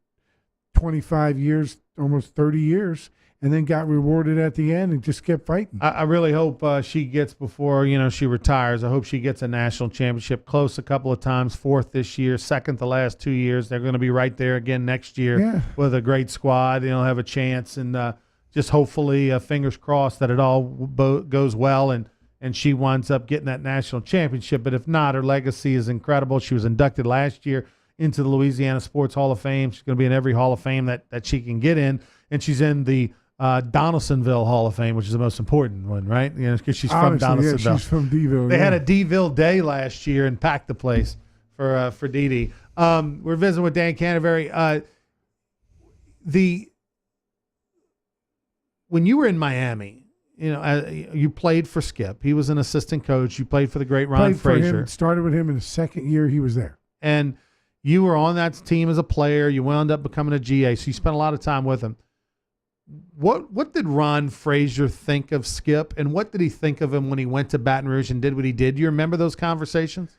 25 years, almost 30 years, and then got rewarded at the end and just kept fighting. I really hope she gets before, you know, she retires. I hope she gets a national championship, close a couple of times, fourth this year, second the last 2 years. They're going to be right there again next year with a great squad. They'll have a chance, and just hopefully, fingers crossed that it all goes well and she winds up getting that national championship. But if not, her legacy is incredible. She was inducted last year into the Louisiana Sports Hall of Fame. She's going to be in every Hall of Fame that she can get in, and she's in the Donaldsonville Hall of Fame, which is the most important one, right? You know, because she's from Donaldsonville. Yeah, she's from D-ville. They had a D-ville day last year and packed the place for Dee Dee. We're visiting with Dan Canterbury. When you were in Miami, you know, you played for Skip. He was an assistant coach. You played for the great Ron Frazier. Started with him in the second year he was there. And you were on that team as a player. You wound up becoming a GA, so you spent a lot of time with him. What did Ron Frazier think of Skip, and what did he think of him when he went to Baton Rouge and did what he did? Do you remember those conversations?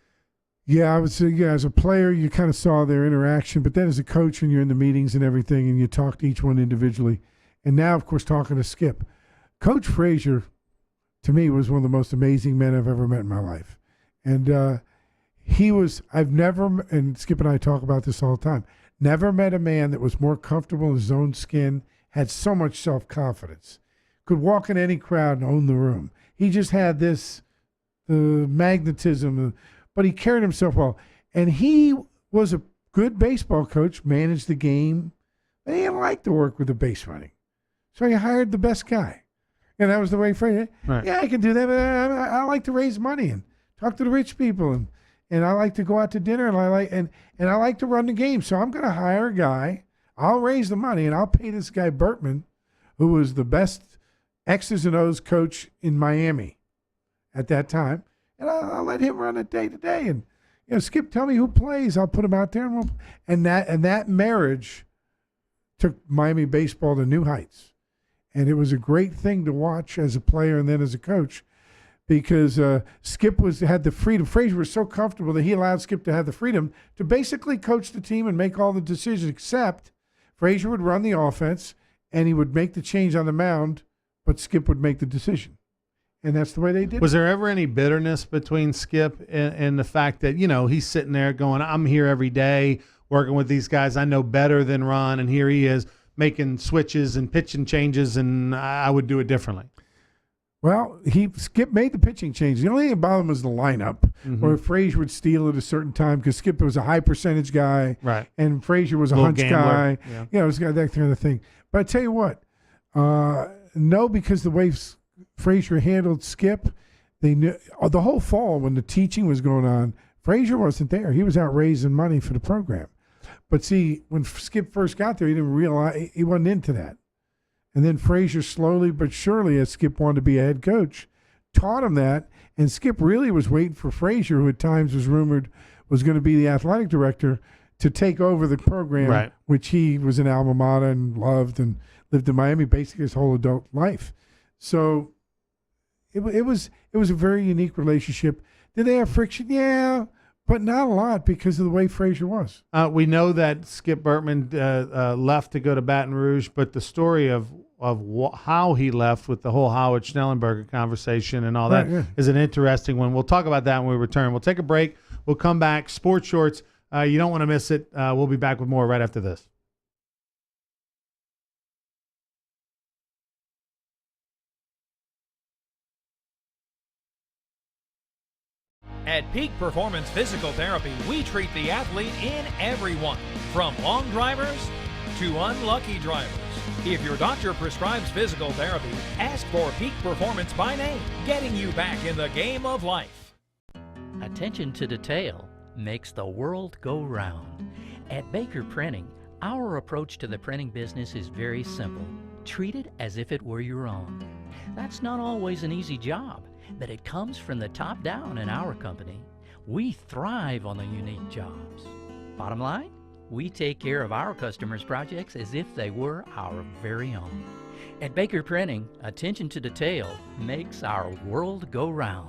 Yeah, I would say, as a player, you kind of saw their interaction, but then as a coach, when you're in the meetings and everything, and you talk to each one individually, and now, of course, talking to Skip. Coach Frazier, to me, was one of the most amazing men I've ever met in my life. And and Skip and I talk about this all the time, never met a man that was more comfortable in his own skin, had so much self-confidence, could walk in any crowd and own the room. He just had the magnetism, but he carried himself well. And he was a good baseball coach, managed the game, but he didn't like to work with the base running. So he hired the best guy. And that was the way Frazier, right. Yeah, I can do that, but I like to raise money and talk to the rich people, and I like to go out to dinner, and I like to run the game. So I'm going to hire a guy. I'll raise the money, and I'll pay this guy Bertman, who was the best X's and O's coach in Miami at that time, and I'll let him run it day to day. And Skip, tell me who plays. I'll put him out there, and that marriage took Miami baseball to new heights. And it was a great thing to watch as a player and then as a coach, because Skip had the freedom. Frazier was so comfortable that he allowed Skip to have the freedom to basically coach the team and make all the decisions, except Frazier would run the offense and he would make the change on the mound, but Skip would make the decision. And that's the way they did it. Was there ever any bitterness between Skip and the fact that, he's sitting there going, I'm here every day working with these guys. I know better than Ron, and here he is making switches and pitching changes, and I would do it differently. Well, Skip made the pitching change. The only thing about him was the lineup, where Frazier would steal at a certain time because Skip was a high percentage guy, right? And Frazier was a hunch gambler. guy. Yeah, it was that kind of thing. But I tell you what, no, because the way Frazier handled Skip, they knew the whole fall when the teaching was going on. Frazier wasn't there; he was out raising money for the program. But see, when Skip first got there, he didn't realize he wasn't into that. And then Frazier slowly but surely, as Skip wanted to be a head coach, taught him that. And Skip really was waiting for Frazier, who at times was rumored was going to be the athletic director, to take over the program, right, which he was an alma mater and loved and lived in Miami basically his whole adult life. So it was a very unique relationship. Did they have friction? Yeah. But not a lot because of the way Frazier was. We know that Skip Bertman left to go to Baton Rouge, but the story of how he left with the whole Howard Schnellenberger conversation and all that is an interesting one. We'll talk about that when we return. We'll take a break. We'll come back. Sports Shorts. You don't want to miss it. We'll be back with more right after this. At Peak Performance Physical Therapy, we treat the athlete in everyone, from long drivers to unlucky drivers. If your doctor prescribes physical therapy, ask for Peak Performance by name, getting you back in the game of life. Attention to detail makes the world go round. At Baker Printing, our approach to the printing business is very simple. Treat it as if it were your own. That's not always an easy job, but it comes from the top down in our company. We thrive on the unique jobs. Bottom line, we take care of our customers' projects as if they were our very own. At Baker Printing, attention to detail makes our world go round.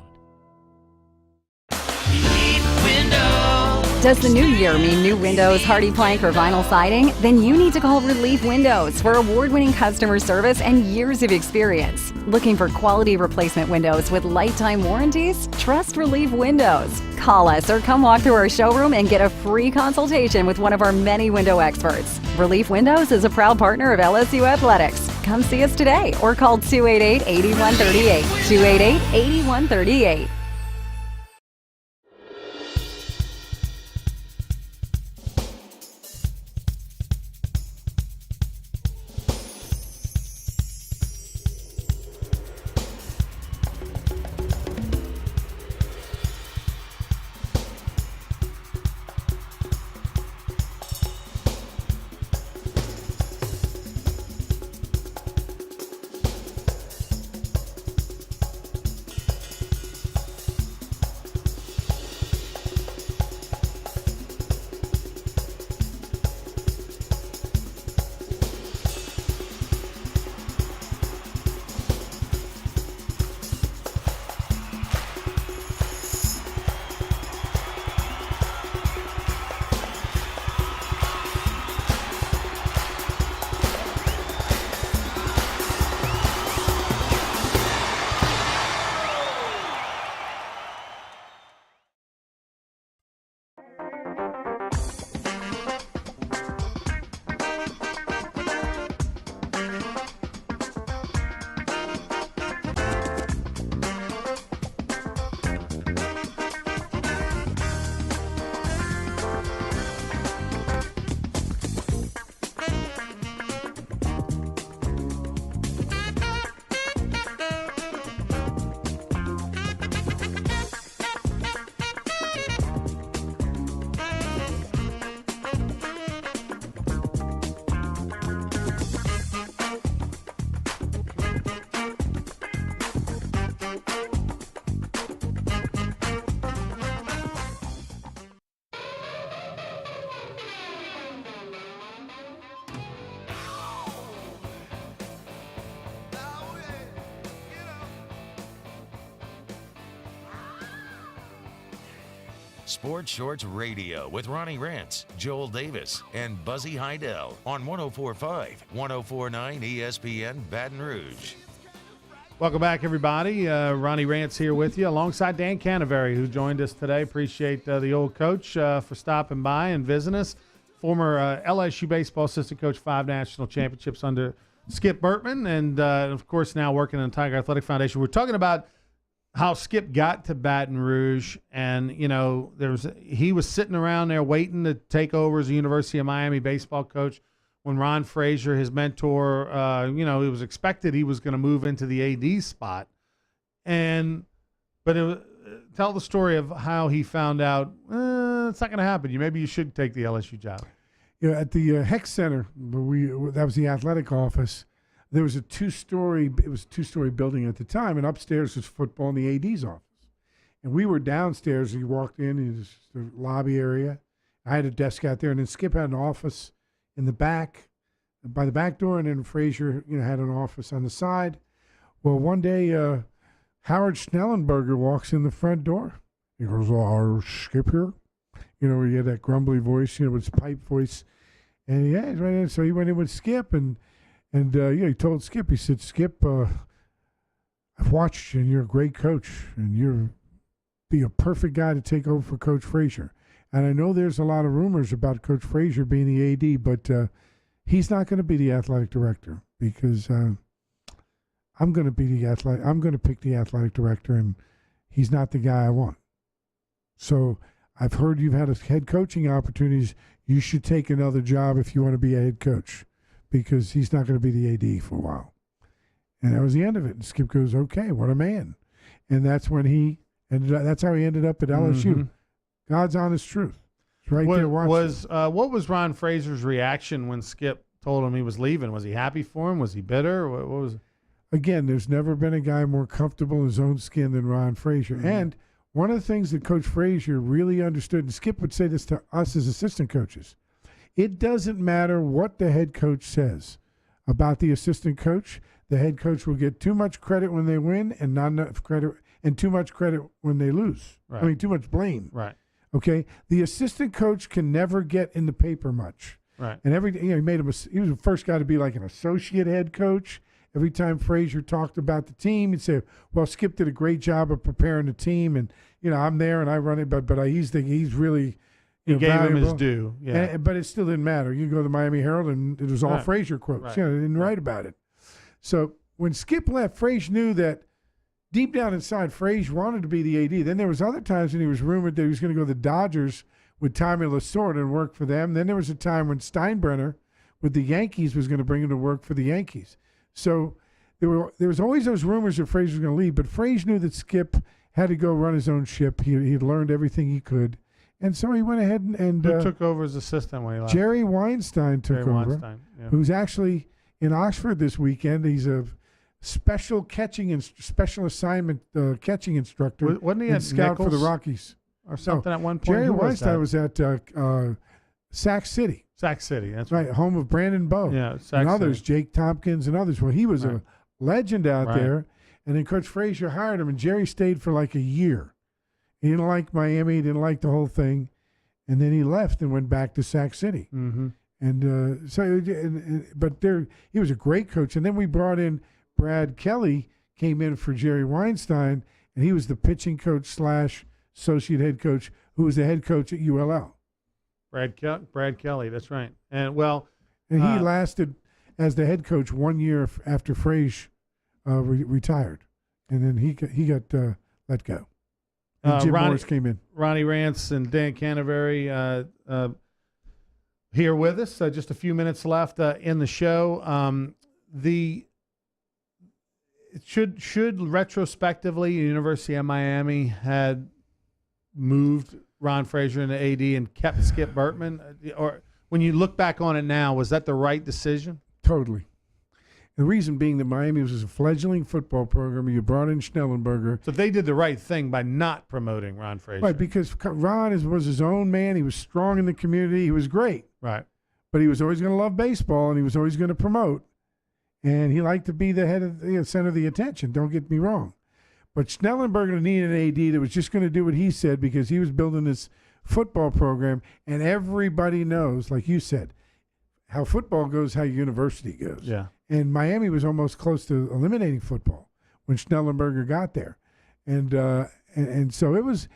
Does the new year mean new windows, hardy plank, or vinyl siding? Then you need to call Relief Windows for award-winning customer service and years of experience. Looking for quality replacement windows with lifetime warranties? Trust Relief Windows. Call us or come walk through our showroom and get a free consultation with one of our many window experts. Relief Windows is a proud partner of LSU Athletics. Come see us today or call 288-8138. 288-8138. Sports Shorts Radio with Ronnie Rance, Joel Davis, and Buzzy Heidel on 104.5, 104.9 ESPN Baton Rouge. Welcome back, everybody. Ronnie Rance here with you, alongside Dan Canaveri, who joined us today. Appreciate the old coach for stopping by and visiting us. Former LSU baseball assistant coach, 5 national championships under Skip Bertman, and, of course, now working in the Tiger Athletic Foundation. We're talking about how Skip got to Baton Rouge, and, you know, he was sitting around there waiting to take over as a University of Miami baseball coach when Ron Frazier, his mentor, it was expected he was going to move into the AD spot. But tell the story of how he found out it's not going to happen. Maybe you should take the LSU job. At the Heck Center, that was the athletic office. There was a two-story building at the time, and upstairs was football in the AD's office. And we were downstairs. You walked in the lobby area. I had a desk out there, and then Skip had an office in the back, by the back door, and then Frazier, had an office on the side. Well, one day, Howard Schnellenberger walks in the front door. He goes, Skip here? He had that grumbly voice, with his pipe voice. And he's right in. So he went in with Skip, and he told Skip, he said, Skip, I've watched you, and you're a great coach, and you'll be a perfect guy to take over for Coach Frazier. And I know there's a lot of rumors about Coach Frazier being the AD, but he's not going to be the athletic director because I'm going to pick the athletic director, and he's not the guy I want. So I've heard you've had head coaching opportunities. You should take another job if you want to be a head coach, because he's not going to be the AD for a while. And that was the end of it. And Skip goes, okay, what a man. And that's when that's how he ended up at LSU. Mm-hmm. God's honest truth. It's right there. Watch what was Ron Fraser's reaction when Skip told him he was leaving? Was he happy for him? Was he bitter? What was? Again, there's never been a guy more comfortable in his own skin than Ron Fraser. Mm-hmm. And one of the things that Coach Fraser really understood, and Skip would say this to us as assistant coaches, it doesn't matter what the head coach says about the assistant coach. The head coach will get too much credit when they win and not enough credit, and too much credit when they lose. Right. I mean, too much blame. Right. Okay? The assistant coach can never get in the paper much. Right. And he made him. He was the first guy to be like an associate head coach. Every time Frazier talked about the team, he'd say, "Well, Skip did a great job of preparing the team, and I'm there and I run it, but he's really." He gave him his valuable." due. Yeah. But it still didn't matter. You go to the Miami Herald, and it was all Right. Frazier quotes. Right. They didn't write about it. So when Skip left, Frazier knew that deep down inside, Frazier wanted to be the AD. Then there was other times when he was rumored that he was going to go to the Dodgers with Tommy Lasorda and work for them. Then there was a time when Steinbrenner with the Yankees was going to bring him to work for the Yankees. So there was always those rumors that Frazier was going to leave, but Frazier knew that Skip had to go run his own ship. He had learned everything he could. And so he went ahead and Who took over as assistant when he left? Jerry Weinstein took Jerry over, Weinstein, yeah. who's actually in Oxford this weekend. He's a special special assignment catching instructor. Wasn't he and at scout for the Nichols Rockies or something at one point? Jerry Who Weinstein that? was at Sac City. Sac City. That's Right, home of Brandon Bowe. Yeah, Sac and others, City. Jake Tompkins and others. Well, he was Right. a legend out Right. there. And then Coach Frazier hired him, and Jerry stayed for like a year. He didn't like Miami. He didn't like the whole thing. And then he left and went back to Sac City. Mm-hmm. And but he was a great coach. And then we brought in Brad Kelly, came in for Jerry Weinstein, and he was the pitching coach / associate head coach, who was the head coach at ULL. Brad Kelly. That's right. And And he lasted as the head coach 1 year after Frazier retired, and then he got let go. And Jim Morris came in. Ronnie Rance and Dan Canterbury here with us. Just a few minutes left in the show. Should retrospectively, University of Miami had moved Ron Frazier into AD and kept Skip Bertman, or when you look back on it now, was that the right decision? Totally. The reason being that Miami was a fledgling football program. You brought in Schnellenberger. So they did the right thing by not promoting Ron Frazier. Right, because Ron was his own man. He was strong in the community. He was great. Right. But he was always going to love baseball, and he was always going to promote. And he liked to be the head of the center of the attention. Don't get me wrong. But Schnellenberger needed an AD that was just going to do what he said, because he was building this football program. And everybody knows, like you said, how football goes, how university goes. Yeah. And Miami was almost close to eliminating football when Schnellenberger got there. And so it was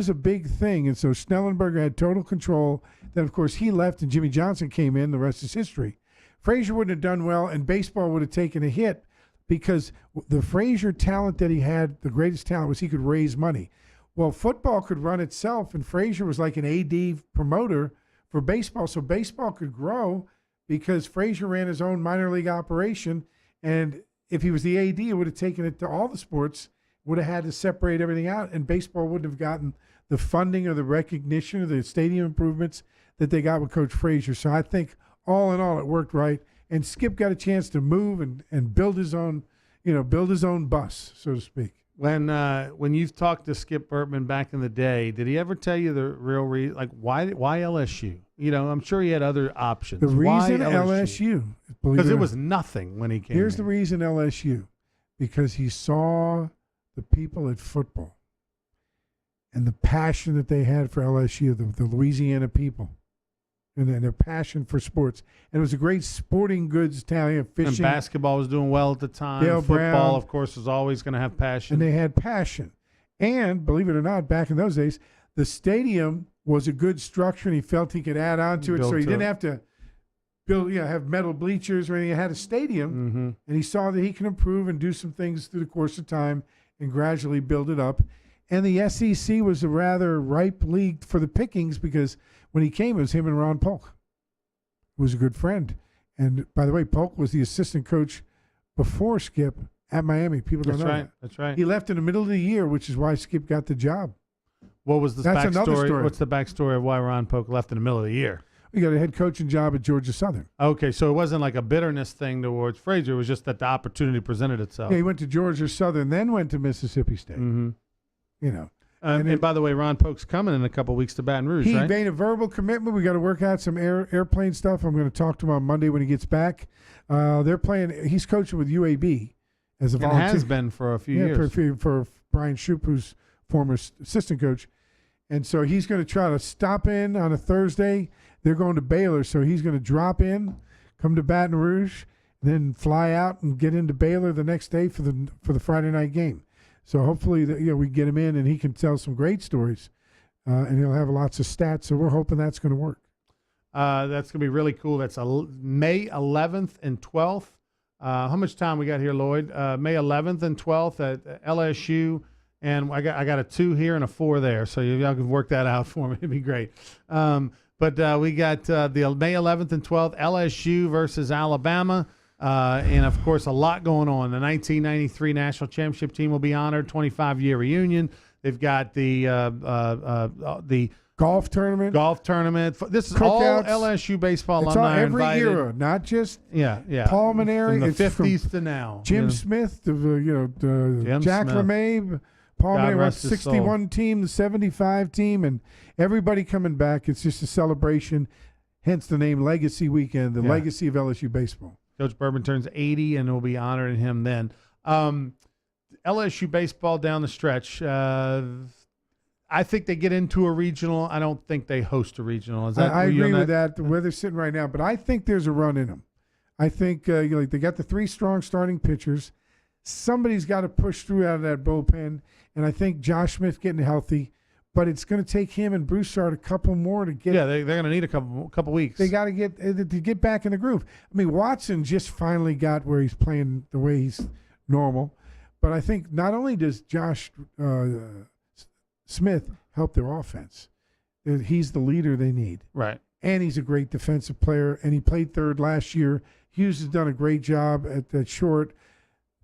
a big thing. And so Schnellenberger had total control. Then, of course, he left and Jimmy Johnson came in. The rest is history. Frazier wouldn't have done well, and baseball would have taken a hit, because the Frazier talent that he had, the greatest talent, was he could raise money. Well, football could run itself, and Frazier was like an AD promoter for baseball, so baseball could grow because Frazier ran his own minor league operation, and if he was the AD, it would have taken it to all the sports, would have had to separate everything out, and baseball wouldn't have gotten the funding or the recognition or the stadium improvements that they got with Coach Frazier. So I think all in all, it worked right. And Skip got a chance to move and build his own, build his own bus, so to speak. When you've talked to Skip Bertman back in the day, did he ever tell you the real reason? Like, why LSU? I'm sure he had other options. The reason why LSU, because it was nothing when he came. Here's the reason LSU, because he saw the people at football and the passion that they had for LSU, the Louisiana people, and their passion for sports. And it was a great sporting goods town. Fishing. And basketball was doing well at the time. Dale Football, Brown. of course, was always going to have passion. And they had passion. And believe it or not, back in those days, the stadium was a good structure, and he felt he could add on to it. So he didn't have to have metal bleachers or anything. He had a stadium, and he saw that he can improve and do some things through the course of time and gradually build it up. And the SEC was a rather ripe league for the pickings because when he came, it was him and Ron Polk, who was a good friend. And by the way, Polk was the assistant coach before Skip at Miami. People don't know that. That's right. He left in the middle of the year, which is why Skip got the job. What was the That's another backstory? story. What's the backstory of why Ron Polk left in the middle of the year? He got a head coaching job at Georgia Southern. Okay, so it wasn't like a bitterness thing towards Frazier. It was just that the opportunity presented itself. Yeah, he went to Georgia Southern, then went to Mississippi State. Mm-hmm. You know. And by the way, Ron Polk's coming in a couple weeks to Baton Rouge, He right? made a verbal commitment. We got to work out some airplane stuff. I'm going to talk to him on Monday when he gets back. They're playing. He's coaching with UAB as a and volunteer. has been for a few years. For Brian Shoup, who's former assistant coach. And so he's going to try to stop in on a Thursday. They're going to Baylor, so he's going to drop in, come to Baton Rouge, then fly out and get into Baylor the next day for the Friday night game. So hopefully we get him in and he can tell some great stories, and he'll have lots of stats. So we're hoping that's going to work. That's going to be really cool. That's May 11th and 12th. How much time we got here, Lloyd? May 11th and 12th at LSU. And I got a 2 here and a 4 there, so y'all can work that out for me. It'd be great. But we got the May 11th and 12th, LSU versus Alabama. And, of course, a lot going on. The 1993 National Championship team will be honored, 25-year reunion. They've got the golf tournament. This is Cookouts. all LSU baseball It's alumni all every invited. era, not just Paul Maneri. From the It's 50s to now. Jim Smith, Jim Jack Smith. LeMahieu, Paul God Maneri, rest his 61 team, the 75 team, and everybody coming back. It's just a celebration, hence the name Legacy Weekend, the legacy of LSU baseball. Coach Bourbon turns 80, and we'll be honoring him then. LSU baseball down the stretch. I think they get into a regional. I don't think they host a regional. Is that I agree with that, where they're sitting right now, but I think there's a run in them. I think they got the 3 strong starting pitchers. Somebody's got to push through out of that bullpen, and I think Josh Smith getting healthy, but it's going to take him and Broussard a couple more to get. Yeah, they're going to need a couple weeks. They got to get back in the groove. I mean, Watson just finally got where he's playing the way he's normal, but I think not only does Josh Smith help their offense, he's the leader they need. Right. And he's a great defensive player, and he played third last year. Hughes has done a great job at short.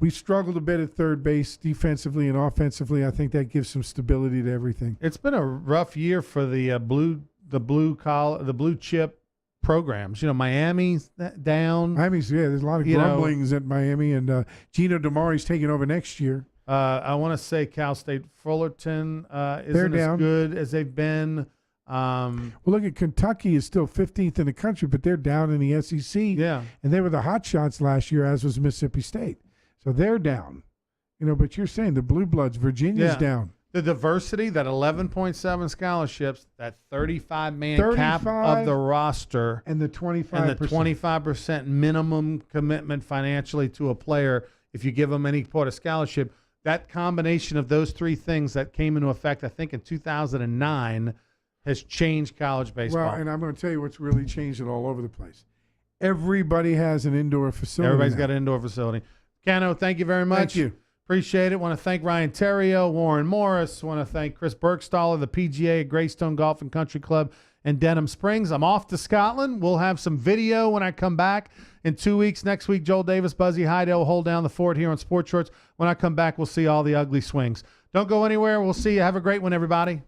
We struggled a bit at third base defensively and offensively. I think that gives some stability to everything. It's been a rough year for the blue chip programs. Miami's down. There's a lot of grumblings at Miami, and Gino DeMari's taking over next year. I want to say Cal State Fullerton isn't down. as good as they've been. Well, look at Kentucky is still 15th in the country, but they're down in the SEC. Yeah. And they were the hot shots last year, as was Mississippi State. So they're down. But you're saying the Blue Bloods, Virginia's down. The diversity, that 11.7 scholarships, that 35-man cap of the roster, and the 25%. And the 25% minimum commitment financially to a player if you give them any part of scholarship, that combination of those 3 things that came into effect, I think, in 2009 has changed college baseball. Well, and I'm going to tell you what's really changed it all over the place. Everybody has an indoor facility. Everybody's now. got an indoor facility. Cano, thank you very much. Thank you. Appreciate it. Want to thank Ryan Terrio, Warren Morris. Want to thank Chris Burkstaller, the PGA at Greystone Golf and Country Club in Denham Springs. I'm off to Scotland. We'll have some video when I come back in 2 weeks. Next week, Joel Davis, Buzzy Heidel will hold down the fort here on Sports Shorts. When I come back, we'll see all the ugly swings. Don't go anywhere. We'll see you. Have a great one, everybody.